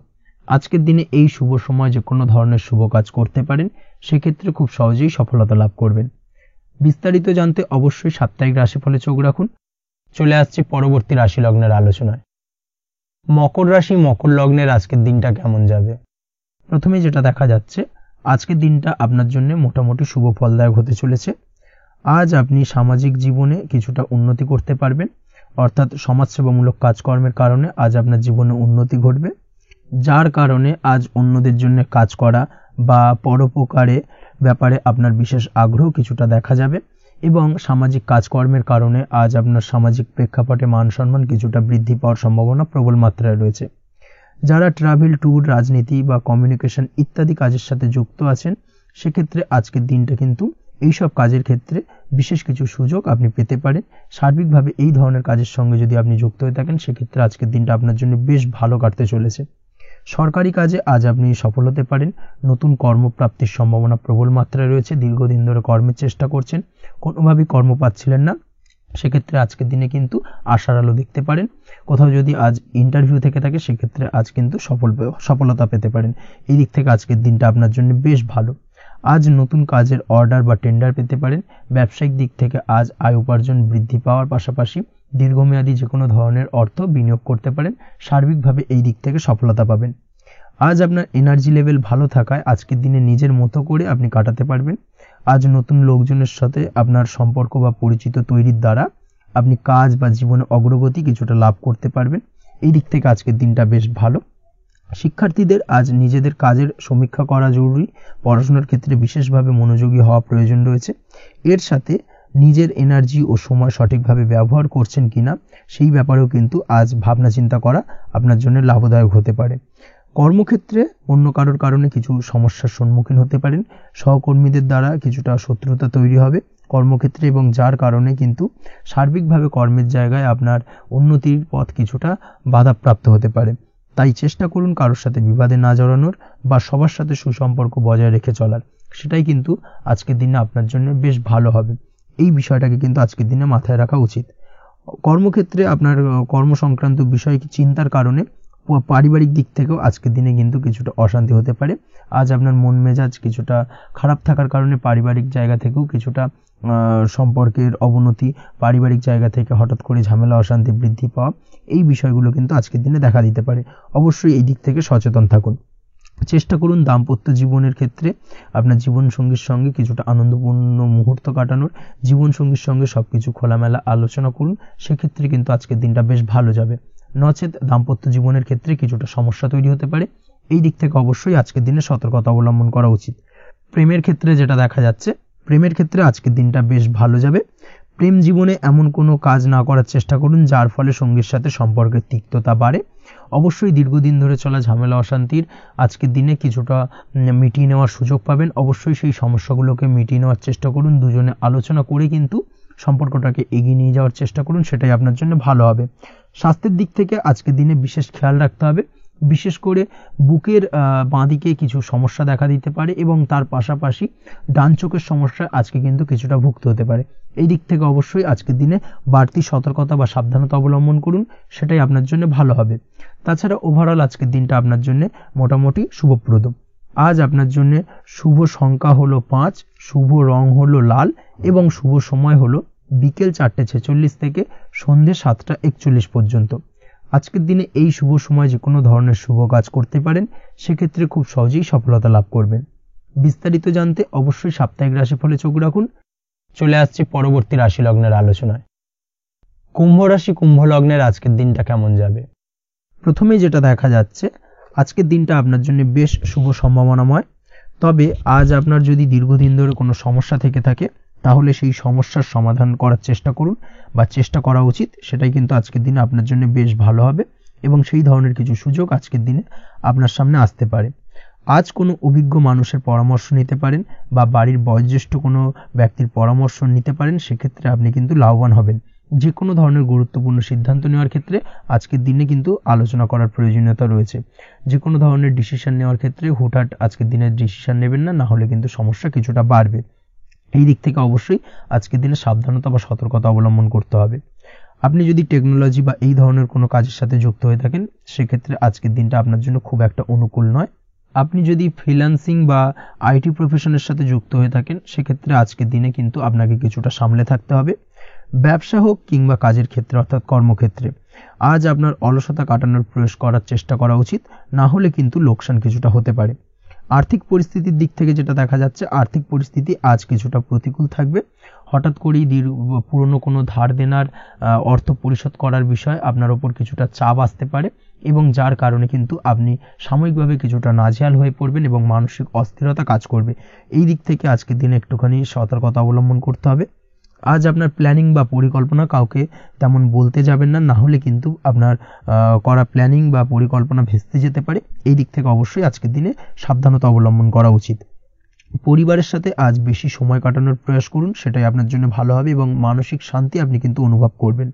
আজকের দিনে এই শুভ সময় যে কোনো ধরনের শুভ কাজ করতে পারেন, সেক্ষেত্রে খুব সহজেই সফলতা লাভ করবেন। বিস্তারিত জানতে অবশ্যই সাপ্তাহিক রাশিফলে চোখ রাখুন। চলে আসছে পরবর্তী রাশি লগ্নের আলোচনায়। মকর রাশি মকর লগ্নের আজকের দিনটা কেমন যাবে? প্রথমে যেটা দেখা যাচ্ছে, আজকের দিনটা আপনার জন্য মোটামুটি শুভ ফলদায়ক হতে চলেছে। আজ আপনি সামাজিক জীবনে কিছুটা উন্নতি করতে পারবেন, অর্থাৎ সমাজসেবামূলক কাজকর্মের কারণে আজ আপনার জীবনে উন্নতি ঘটবে, যার কারণে আজ অন্যদের জন্য কাজ করা বা পরোপকারে ব্যাপারে আপনার বিশেষ আগ্রহ কিছুটা দেখা যাবে এবং সামাজিক কাজকর্মের কারণে আজ আপনার সামাজিক প্রেক্ষাপটে মান সম্মান কিছুটা বৃদ্ধি পাওয়ার সম্ভাবনা প্রবল মাত্রায় রয়েছে। যারা ট্রাভেল, ট্যুর, রাজনীতি বা কমিউনিকেশন ইত্যাদি কাজের সাথে যুক্ত আছেন সেক্ষেত্রে আজকের দিনটা কিন্তু এইসব কাজের ক্ষেত্রে বিশেষ কিছু সুযোগ আপনি পেতে পারেন। সার্বিকভাবে এই ধরনের কাজের সঙ্গে যদি আপনি যুক্ত হয়ে থাকেন সেক্ষেত্রে আজকের দিনটা আপনার জন্য বেশ ভালো কাটতে চলেছে। সরকারি কাজে আজ আপনি সফল হতে পারেন। নতুন কর্মপ্রাপ্তির সম্ভাবনা প্রবল মাত্রায় রয়েছে। দীর্ঘদিন ধরে কর্মের চেষ্টা করছেন, কোনোভাবেই কর্ম পাচ্ছিলেন না, সেক্ষেত্রে আজকের দিনে কিন্তু আশার আলো দেখতে পারেন। কোথাও যদি আজ ইন্টারভিউ থেকে থাকে সেক্ষেত্রে আজ কিন্তু সফলতা পেতে পারেন। এই দিক থেকে আজকের দিনটা আপনার জন্য বেশ ভালো। আজ নতুন কাজের অর্ডার বা টেন্ডার পেতে পারেন। ব্যবসায়িক দিক থেকে আজ আয় উপার্জন বৃদ্ধি পাওয়ার পাশাপাশি দীর্ঘমেয়াদী যে কোনো ধরনের অর্থ বিনিয়োগ করতে পারেন। সার্বিকভাবে এই দিক থেকে সফলতা পাবেন। আজ আপনার এনার্জি লেভেল ভালো থাকায় আজকের দিনে নিজের মতো করে আপনি কাটাতে পারবেন। আজ নতুন লোকজনের সাথে আপনার সম্পর্ক বা পরিচিত তৈরির দ্বারা আপনি কাজ বা জীবনে অগ্রগতি কিছুটা লাভ করতে পারবেন। এই দিক থেকে আজকের দিনটা বেশ ভালো। শিক্ষার্থীদের আজ নিজেদের কাজের সমীক্ষা করা জরুরি। পড়াশোনার ক্ষেত্রে বিশেষভাবে মনোযোগী হওয়া প্রয়োজন রয়েছে। এর সাথে নিজের এনার্জি ও সময় সঠিকভাবে ব্যবহার করছেন কিনা সেই ব্যাপারেও কিন্তু আজ ভাবনা চিন্তা করা আপনার জন্য লাভদায়ক হতে পারে। কর্মক্ষেত্রে অন্য কারোর কারণে কিছু সমস্যার সম্মুখীন হতে পারেন। সহকর্মীদের দ্বারা কিছুটা শত্রুতা তৈরি হবে কর্মক্ষেত্রে, এবং যার কারণে কিন্তু সার্বিকভাবে কর্মের জায়গায় আপনার উন্নতির পথ কিছুটা বাধাপ্রাপ্ত হতে পারে। তাই চেষ্টা করুন কারোর সাথে বিবাদে না জড়ানোর বা সবার সাথে সুসম্পর্ক বজায় রেখে চলার। সেটাই কিন্তু আজকের দিনে আপনার জন্য বেশ ভালো হবে। এই বিষয়টাকে কিন্তু আজকের দিনে মাথায় রাখা উচিত। কর্মক্ষেত্রে আপনার কর্ম সংক্রান্ত বিষয় চিন্তার কারণে পারিবারিক দিক থেকেও আজকের দিনে কিন্তু কিছুটা অশান্তি হতে পারে। আজ আপনার মন মেজাজ কিছুটা খারাপ থাকার কারণে পারিবারিক জায়গা থেকেও কিছুটা সম্পর্কের অবনতি, পারিবারিক জায়গা থেকে হঠাৎ করে ঝামেলা অশান্তি বৃদ্ধি পাওয়া, এই বিষয়গুলো কিন্তু আজকের দিনে দেখা দিতে পারে। অবশ্যই এই দিক থেকে সচেতন থাকুন। চেষ্টা করুন দাম্পত্য জীবনের ক্ষেত্রে আপনার জীবনসঙ্গীর সঙ্গে কিছুটা আনন্দপূর্ণ মুহূর্ত কাটানোর। জীবনসঙ্গীর সঙ্গে সবকিছু খোলামেলা আলোচনা করুন, সেক্ষেত্রে কিন্তু আজকের দিনটা বেশ ভালো যাবে। নচেত দাম্পত্য জীবনের ক্ষেত্রে কিছুটা সমস্যা তৈরি হতে পারে। এই দিক থেকে অবশ্যই আজকের দিনে সতর্কতা অবলম্বন করা উচিত। প্রেমের ক্ষেত্রে যেটা দেখা যাচ্ছে, প্রেমের ক্ষেত্রে আজকের দিনটা বেশ ভালো যাবে। প্রেম জীবনে এমন কোনো কাজ না করার চেষ্টা করুন যার ফলে সঙ্গীর সাথে সম্পর্কের তিক্ততা বাড়ে। অবশ্যই দীর্ঘদিন ধরে চলা ঝামেলা অশান্তির আজকের দিনে কিছুটা মিটিয়ে নেওয়ার সুযোগ পাবেন। অবশ্যই সেই সমস্যাগুলোকে মিটিয়ে নেওয়ার চেষ্টা করুন, দুজনে আলোচনা করে কিন্তু সম্পর্কটাকে এগিয়ে নিয়ে যাওয়ার চেষ্টা করুন, সেটাই আপনার জন্য ভালো হবে। স্বাস্থ্যের দিক থেকে আজকের দিনে বিশেষ খেয়াল রাখতে হবে। বিশেষ করে বুকের বাঁদিকে কিছু সমস্যা দেখা দিতে পারে এবং তার পাশাপাশি ডান চোখের সমস্যা আজকে কিন্তু কিছুটা ভুগতে হতে পারে। এই দিক থেকে অবশ্যই আজকের দিনে বাড়তি সতর্কতা বা সাবধানতা অবলম্বন করুন, সেটাই আপনার জন্য ভালো হবে। তাছাড়া ওভারঅল আজকের দিনটা আপনার জন্য মোটামুটি শুভপ্রদ। আজ আপনার জন্য শুভ সংখ্যা হলো 5, শুভ রং হলো লাল এবং শুভ সময় হলো বিকেল 4:46 থেকে সন্ধ্যে 7:41 পর্যন্ত। আজকের দিনে এই শুভ সময় যে কোনো ধরনের শুভ কাজ করতে পারেন, সেক্ষেত্রে খুব সহজেই সফলতা লাভ করবেন। বিস্তারিত জানতে অবশ্যই সাপ্তাহিক রাশিফলে চোখ রাখুন। চলে আসছি পরবর্তী রাশি লগ্নের আলোচনায়। কুম্ভ রাশি কুম্ভ লগ্নের আজকের দিনটা কেমন যাবে? প্রথমেই যেটা দেখা যাচ্ছে, আজকের দিনটা আপনার জন্য বেশ শুভ সম্ভাবনাময়। তবে আজ আপনার যদি দীর্ঘদিন ধরে কোনো সমস্যা থেকে থাকে, তাহলে সেই সমস্যার সমাধান করার চেষ্টা করুন বা চেষ্টা করা উচিত। সেটাই কিন্তু আজকের দিনে আপনার জন্য বেশ ভালো হবে এবং সেই ধরনের কিছু সুযোগ আজকের দিনে আপনার সামনে আসতে পারে। আজ কোনো অভিজ্ঞ মানুষের পরামর্শ নিতে পারেন বা বাড়ির বয়োজ্যেষ্ঠ কোনো ব্যক্তির পরামর্শ নিতে পারেন, সেক্ষেত্রে আপনি কিন্তু লাভবান হবেন। যে কোনো ধরনের গুরুত্বপূর্ণ সিদ্ধান্ত নেওয়ার ক্ষেত্রে আজকের দিনে কিন্তু আলোচনা করার প্রয়োজনীয়তা রয়েছে। যে কোনো ধরনের ডিসিশন নেওয়ার ক্ষেত্রে হুটহাট আজকের দিনে ডিসিশন নেবেন না, হলে কিন্তু সমস্যা কিছুটা বাড়বে। এই দিক থেকে অবশ্যই আজকের দিনে সাবধানতা বা সতর্কতা অবলম্বন করতে হবে। আপনি যদি টেকনোলজি বা এই ধরনের কোনো কাজের সাথে যুক্ত হয়ে থাকেন, সেক্ষেত্রে আজকের দিনটা আপনার জন্য খুব একটা অনুকূল নয়। আপনি যদি ফ্রিল্যান্সিং বা আইটি প্রফেশনের সাথে যুক্ত হয়ে থাকেন, সেক্ষেত্রে আজকের দিনে কিন্তু আপনাকে কিছুটা সামলে থাকতে হবে। ব্যবসা হোক কিংবা কাজের ক্ষেত্রে অর্থাৎ কর্মক্ষেত্রে আজ আপনার অলসতা কাটানোর প্রয়াস করার চেষ্টা করা উচিত, না হলে কিন্তু লোকসান কিছুটা হতে পারে। আর্থিক পরিস্থিতির দিক থেকে যেটা দেখা যাচ্ছে, আর্থিক পরিস্থিতি আজ কিছুটা প্রতিকূল থাকবে। হঠাৎ করেই পুরনো কোনো ধার দেনার অর্থ পরিশোধ করার বিষয় আপনার ওপর কিছুটা চাপ আসতে পারে এবং যার কারণে কিন্তু আপনি সাময়িকভাবে কিছুটা নাজেহাল হয়ে পড়বেন এবং মানসিক অস্থিরতা কাজ করবে। এই দিক থেকে আজকের দিনে একটুখানি সতর্কতা অবলম্বন করতে হবে। আজ আপনার প্ল্যানিং বা পরিকল্পনা কাউকে তেমন বলতে যাবেন না, না হলে কিন্তু আপনার করা প্ল্যানিং বা পরিকল্পনা ভেস্তে যেতে পারে। এই দিক থেকে অবশ্যই আজকের দিনে সাবধানতা অবলম্বন করা উচিত। পরিবারের সাথে আজ বেশি সময় কাটানোর প্রয়াস করুন, সেটাই আপনার জন্য ভালো হবে এবং মানসিক শান্তি আপনি কিন্তু অনুভব করবেন।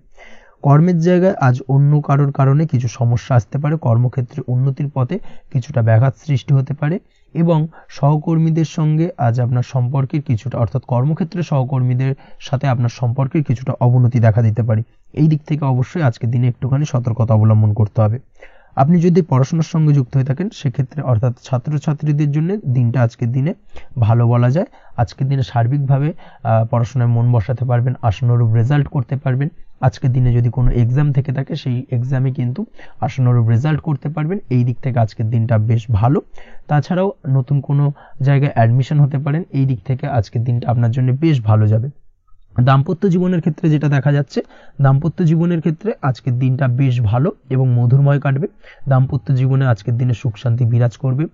কর্মের জায়গায় আজ অন্য কারোর কারণে কিছু সমস্যা আসতে পারে, কর্মক্ষেত্রে উন্নতির পথে কিছুটা ব্যাঘাত সৃষ্টি হতে পারে এবং সহকর্মীদের সঙ্গে আজ আপনার সম্পর্কের কিছুটা অর্থাৎ কর্মক্ষেত্রে সহকর্মীদের সাথে আপনার সম্পর্কের কিছুটা অবনতি দেখা দিতে পারে। এই দিক থেকে অবশ্যই আজকের দিনে একটুখানি সতর্কতা অবলম্বন করতে হবে। আপনি যদি পড়াশোনার সঙ্গে যুক্ত হয়ে থাকেন, সেক্ষেত্রে অর্থাৎ ছাত্রছাত্রীদের জন্য দিনটা আজকের দিনে ভালো বলা যায়। আজকের দিনে সার্বিকভাবে পড়াশোনায় মন বসাতে পারবেন, আশানুরূপ রেজাল্ট করতে পারবেন। আজকের দিনে যদি কোনো এক্সাম থেকে থাকে সেই এক্সামে কিন্তু আশানুরূপ রেজাল্ট করতে পারবেন। এই দিক থেকে আজকের দিনটা বেশ ভালো। তাছাড়াও নতুন কোনো জায়গায় অ্যাডমিশন হতে পারেন, এই দিক থেকে আজকের দিনটা আপনার জন্য বেশ ভালো যাবে। দাম্পত্য জীবনের ক্ষেত্রে যেটা দেখা যাচ্ছে, দাম্পত্য জীবনের ক্ষেত্রে আজকের দিনটা বেশ ভালো এবং মধুরময় কাটবে। দাম্পত্য জীবনে আজকের দিনে সুখ শান্তি বিরাজ করবে।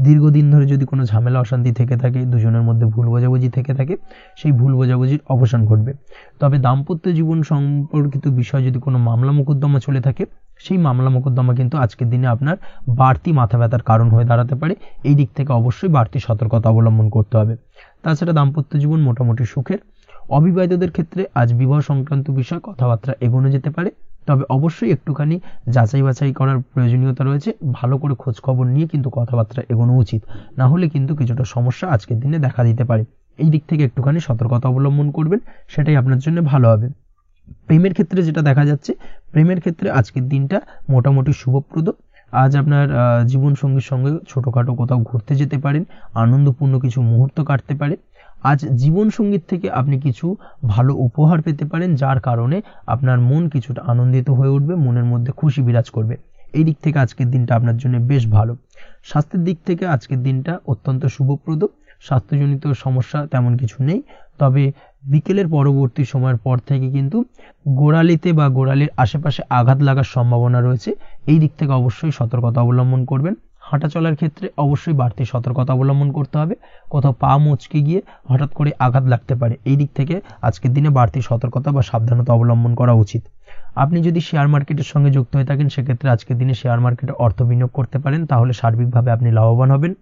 দীর্ঘদিন ধরে যদি কোনো ঝামেলা অশান্তি থেকে থাকে, দুজনের মধ্যে ভুল বোঝাবুঝি থেকে থাকে, সেই ভুল বোঝাবুঝির অবসান ঘটবে। তবে দাম্পত্য জীবন সম্পর্কিত বিষয় যদি কোনো মামলা মোকদ্দমা চলে থাকে, সেই মামলা মোকদ্দমা কিন্তু আজকের দিনে আপনার বাড়তি মাথা ব্যথার কারণ হয়ে দাঁড়াতে পারে। এই দিক থেকে অবশ্যই বাড়তি সতর্কতা অবলম্বন করতে হবে। তাছাড়া দাম্পত্য জীবন মোটামুটি সুখের। অবিবাহিতদের ক্ষেত্রে আজ বিবাহ সংক্রান্ত বিষয় কথাবার্তা এগোনো যেতে পারে, তবে অবশ্যই একটুখানি যাচাই বাছাই করার প্রয়োজনীয়তা রয়েছে। ভালো করে খোঁজ খবর নিয়ে কিন্তু কথাবার্তা এগোনো উচিত, না হলে কিন্তু কিছুটা সমস্যা আজকের দিনে দেখা দিতে পারে। এই দিক থেকে একটুখানি সতর্কতা অবলম্বন করবেন, সেটাই আপনার জন্য ভালো হবে। প্রেমের ক্ষেত্রে যেটা দেখা যাচ্ছে, প্রেমের ক্ষেত্রে আজকের দিনটা মোটামুটি শুভপ্রদ। আজ আপনার জীবন সঙ্গীর সঙ্গে ছোটখাটো কোথাও ঘুরতে যেতে পারেন, আনন্দপূর্ণ কিছু মুহূর্ত কাটতে পারে। আজ জীবন সঙ্গীত থেকে আপনি কিছু ভালো উপহার পেতে পারেন, যার কারণে আপনার মন কিছুটা আনন্দিত হয়ে উঠবে, মনের মধ্যে খুশি বিরাজ করবে। এই দিক থেকে আজকের দিনটা আপনার জন্য বেশ ভালো। স্বাস্থ্যের দিক থেকে আজকের দিনটা অত্যন্ত শুভপ্রদ। স্বাস্থ্যজনিত সমস্যা তেমন কিছু নেই, তবে বিকেলের পরবর্তী সময়ের পর থেকে কিন্তু গোড়ালিতে বা গোড়ালির আশেপাশে আঘাত লাগার সম্ভাবনা রয়েছে। এই দিক থেকে অবশ্যই সতর্কতা অবলম্বন করবেন। হাঁটা চলার ক্ষেত্রে অবশ্যই বাড়তি সতর্কতা অবলম্বন করতে হবে। কোথাও পা মুচকে গিয়ে হঠাৎ করে আঘাত লাগতে পারে, এই দিক থেকে আজকের দিনে বাড়তি সতর্কতা বা সাবধানতা অবলম্বন করা উচিত। আপনি যদি শেয়ার মার্কেটের সঙ্গে যুক্ত হয়ে থাকেন, সেক্ষেত্রে আজকের দিনে শেয়ার মার্কেটে অর্থ বিনিয়োগ করতে পারেন, তাহলে সার্বিকভাবে আপনি লাভবান হবেন।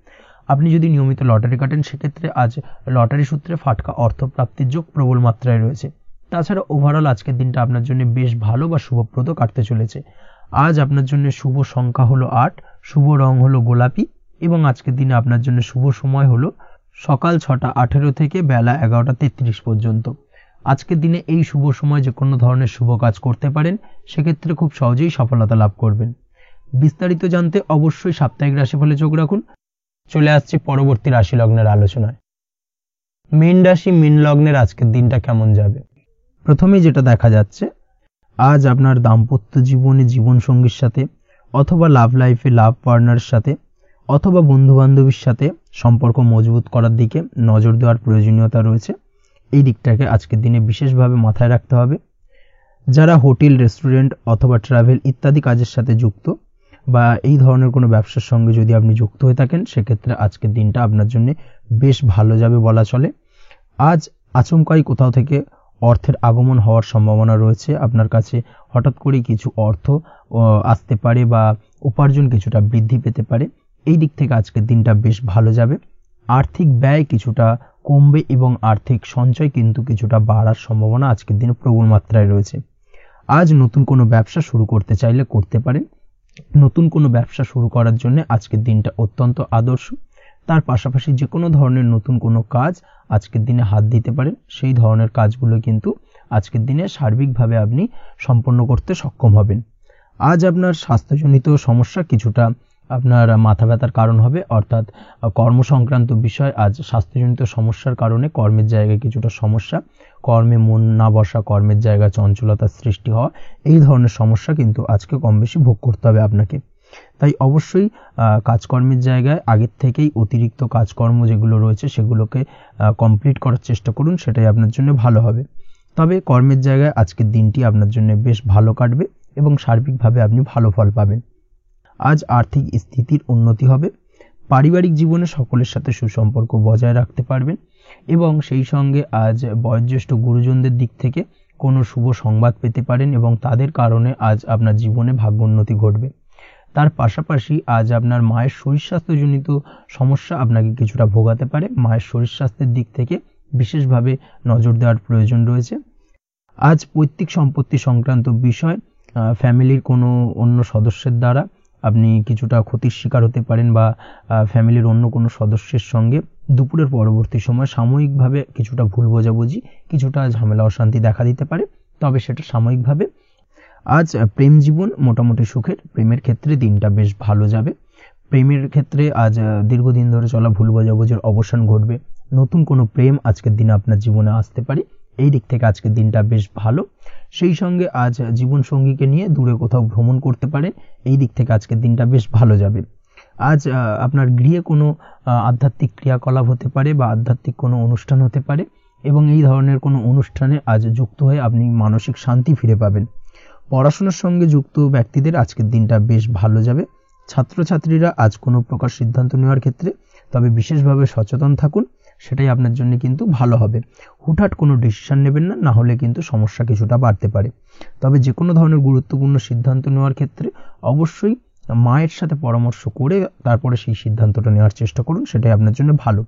আপনি যদি নিয়মিত লটারি কাটেন, সেক্ষেত্রে আজ লটারি সূত্রে ফাটকা অর্থ প্রাপ্তির যোগ প্রবল মাত্রায় রয়েছে। তাছাড়া ওভারঅল আজকের দিনটা আপনার জন্য বেশ ভালো বা শুভপ্রদ কাটতে চলেছে। আজ আপনার জন্য শুভ সংখ্যা হলো 8, শুভ রং হলো গোলাপি এবং আজকের দিনে আপনার জন্য শুভ সময় হলো সকাল 6:18 থেকে বেলা 11:33 পর্যন্ত। আজকের দিনে এই শুভ সময় যে কোনো ধরনের শুভ কাজ করতে পারেন, সেক্ষেত্রে খুব সহজেই সফলতা লাভ করবেন। বিস্তারিত জানতে অবশ্যই সাপ্তাহিক রাশিফলে চোখ রাখুন। চলে আসছি পরবর্তী রাশি লগ্নের আলোচনায়। মীন রাশি, মীন লগ্নের আজকের দিনটা কেমন যাবে? প্রথমেই যেটা দেখা যাচ্ছে, আজ আপনার দাম্পত্য জীবনে জীবন সঙ্গীর সাথে অথবা লাভ লাইফে লাভ পার্টনারের সাথে অথবা বন্ধু বান্ধবীর সাথে সম্পর্ক মজবুত করার দিকে নজর দেওয়ার প্রয়োজনীয়তা রয়েছে। এই দিকটাকে আজকের দিনে বিশেষভাবে মাথায় রাখতে হবে। যারা হোটেল, রেস্টুরেন্ট অথবা ট্রাভেল ইত্যাদি কাজের সাথে যুক্ত বা এই ধরনের কোনো ব্যবসার সঙ্গে যদি আপনি যুক্ত হয়ে থাকেন, সেক্ষেত্রে আজকের দিনটা আপনার জন্য বেশ ভালো যাবে বলা চলে। আজ আচমকাই কোথাও থেকে অর্থের আগমন হওয়ার সম্ভাবনা রয়েছে। আপনার কাছে হঠাৎ করে কিছু অর্থ আসতে পারে বা উপার্জন কিছুটা বৃদ্ধি পেতে পারে। এই দিক থেকে আজকের দিনটা বেশ ভালো যাবে। আর্থিক ব্যয় কিছুটা কমবে এবং আর্থিক সঞ্চয় কিন্তু কিছুটা বাড়ার সম্ভাবনা আজকের দিনে প্রবল মাত্রায় রয়েছে। আজ নতুন কোনো ব্যবসা শুরু করতে চাইলে করতে পারেন। নতুন কোনো ব্যবসা শুরু করার জন্য আজকের দিনটা অত্যন্ত আদর্শ। তার পাশাপাশি যে কোনো ধরনের নতুন কোনো কাজ আজকের দিনে হাত দিতে পারেন, সেই ধরনের কাজগুলো কিন্তু আজকের দিনে সার্বিকভাবে আপনি সম্পন্ন করতে সক্ষম হবেন। আজ আপনার স্বাস্থ্যজনিত সমস্যা কিছুটা আপনার মাথা ব্যথার কারণ হবে, অর্থাৎ কর্ম সংক্রান্ত বিষয়। আজ স্বাস্থ্যজনিত সমস্যার কারণে কর্মের জায়গায় কিছুটা সমস্যা, কর্মে মন না বসা, কর্মের জায়গায় চঞ্চলতার সৃষ্টি হওয়া, এই ধরনের সমস্যা কিন্তু আজকে কম বেশি ভোগ করতে হবে আপনাকে। তাই অবশ্যই কাজকর্মের জায়গায় আগের থেকেই অতিরিক্ত কাজকর্ম যেগুলো রয়েছে সেগুলোকে কমপ্লিট করার চেষ্টা করুন, সেটাই আপনার জন্য ভালো হবে। তবে কর্মের জায়গায় আজকের দিনটি আপনার জন্য বেশ ভালো কাটবে এবং সার্বিকভাবে আপনি ভালো ফল পাবেন। আজ আর্থিক স্থিতির উন্নতি হবে। পারিবারিক জীবনে সকলের সাথে সুসম্পর্ক বজায় রাখতে পারবেন এবং সেই সঙ্গে আজ বয়োজ্যেষ্ঠ গুরুজনদের দিক থেকে কোনো শুভ সংবাদ পেতে পারেন এবং তাদের কারণে আজ আপনার জীবনে ভাগ্যোন্নতি ঘটবে। তার পাশাপাশি আজ আপনার মায়ের শরীর স্বাস্থ্যজনিত সমস্যা আপনাকে কিছুটা ভোগাতে পারে। মায়ের শরীর স্বাস্থ্যের দিক থেকে বিশেষভাবে নজর দেওয়ার প্রয়োজন রয়েছে। আজ পৈতৃক সম্পত্তি সংক্রান্ত বিষয় ফ্যামিলির কোনো অন্য সদস্যের দ্বারা আপনি কিছুটা ক্ষতির শিকার হতে পারেন বা ফ্যামিলির অন্য কোনো সদস্যের সঙ্গে দুপুরের পরবর্তী সময় সাময়িকভাবে কিছুটা ভুল বোঝাবুঝি, কিছুটা ঝামেলা অশান্তি দেখা দিতে পারে, তবে সেটা সাময়িকভাবে। আজ প্রেম জীবন মোটামুটি সুখের। প্রেমের ক্ষেত্রে দিনটা বেশ ভালো যাবে। প্রেমের ক্ষেত্রে আজ দীর্ঘদিন ধরে চলা ভুল বোঝাবুঝির অবসান ঘটবে। নতুন কোনো প্রেম আজকের দিনে আপনার জীবনে আসতে পারে। এই দিক থেকে আজকের দিনটা বেশ ভালো। সেই সঙ্গে আজ জীবন সঙ্গীকে নিয়ে দূরে কোথাও ভ্রমণ করতে পারেন। এই দিক থেকে আজকের দিনটা বেশ ভালো যাবে। আজ আপনার গৃহে কোনো আধ্যাত্মিক ক্রিয়াকলাপ হতে পারে বা আধ্যাত্মিক কোনো অনুষ্ঠান হতে পারে, এবং এই ধরনের কোনো অনুষ্ঠানে আজ যুক্ত হয়ে আপনি মানসিক শান্তি ফিরে পাবেন। পড়াশোনার সঙ্গে যুক্ত ব্যক্তিদের আজকের দিনটা বেশ ভালো যাবে। ছাত্রছাত্রীরা আজ কোনো প্রকার সিদ্ধান্ত নেওয়ার ক্ষেত্রে তবে বিশেষভাবে সচেতন থাকুন, সেটাই আপনার জন্য কিন্তু ভালো হবে। হুটহাট কোনো ডিসিশন নেবেন না, না হলে কিন্তু সমস্যা কিছুটা বাড়তে পারে। তবে যে কোনো ধরনের গুরুত্বপূর্ণ সিদ্ধান্ত নেওয়ার ক্ষেত্রে অবশ্যই মায়ের সাথে পরামর্শ করে তারপরে সেই সিদ্ধান্তটা নেওয়ার চেষ্টা করুন, সেটাই আপনার জন্য ভালো।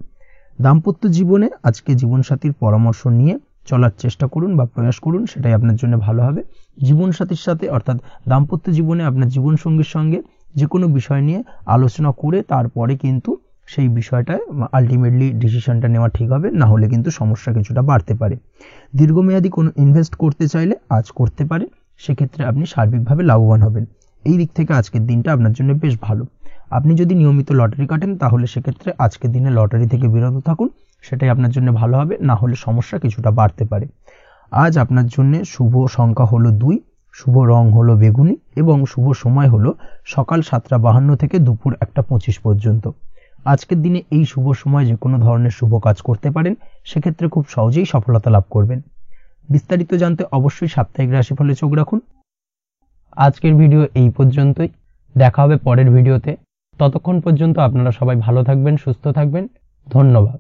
দাম্পত্য জীবনে আজকে জীবনসাথীর পরামর্শ নিয়ে চলার চেষ্টা করুন বা প্রয়াস করুন, সেটাই আপনার জন্য ভালো হবে। জীবনসাথীর সাথে অর্থাৎ দাম্পত্য জীবনে আপনার জীবনসঙ্গীর সঙ্গে যে কোনো বিষয় নিয়ে আলোচনা করে তারপরে কিন্তু সেই বিষয়টায় আলটিমেটলি ডিসিশনটা নেওয়া ঠিক হবে, না হলে কিন্তু সমস্যা কিছুটা বাড়তে পারে। দীর্ঘমেয়াদী কোনো ইনভেস্ট করতে চাইলে আজ করতে পারে, সেক্ষেত্রে আপনি সার্বিকভাবে লাভবান হবেন। এই দিক থেকে আজকের দিনটা আপনার জন্য বেশ ভালো। আপনি যদি নিয়মিত লটারি কাটেন তাহলে সেক্ষেত্রে আজকের দিনে লটারি থেকে বিরত থাকুন, সেটাই আপনার জন্য ভালো হবে, না হলে সমস্যা কিছুটা বাড়তে পারে। আজ আপনার জন্য শুভ সংখ্যা হলো 2, শুভ রং হলো বেগুনি এবং শুভ সময় হলো সকাল 7:52 থেকে দুপুর 1:25 পর্যন্ত। আজকের দিনে এই শুভ সময় যে কোনো ধরনের শুভ কাজ করতে পারেন, সেক্ষেত্রে খুব সহজেই সফলতা লাভ করবেন। বিস্তারিত জানতে অবশ্যই সাপ্তাহিক রাশিফলে চোখ রাখুন। আজকের ভিডিও এই পর্যন্তই, দেখা হবে পরের ভিডিওতে। ততক্ষণ পর্যন্ত আপনারা সবাই ভালো থাকবেন, সুস্থ থাকবেন। ধন্যবাদ।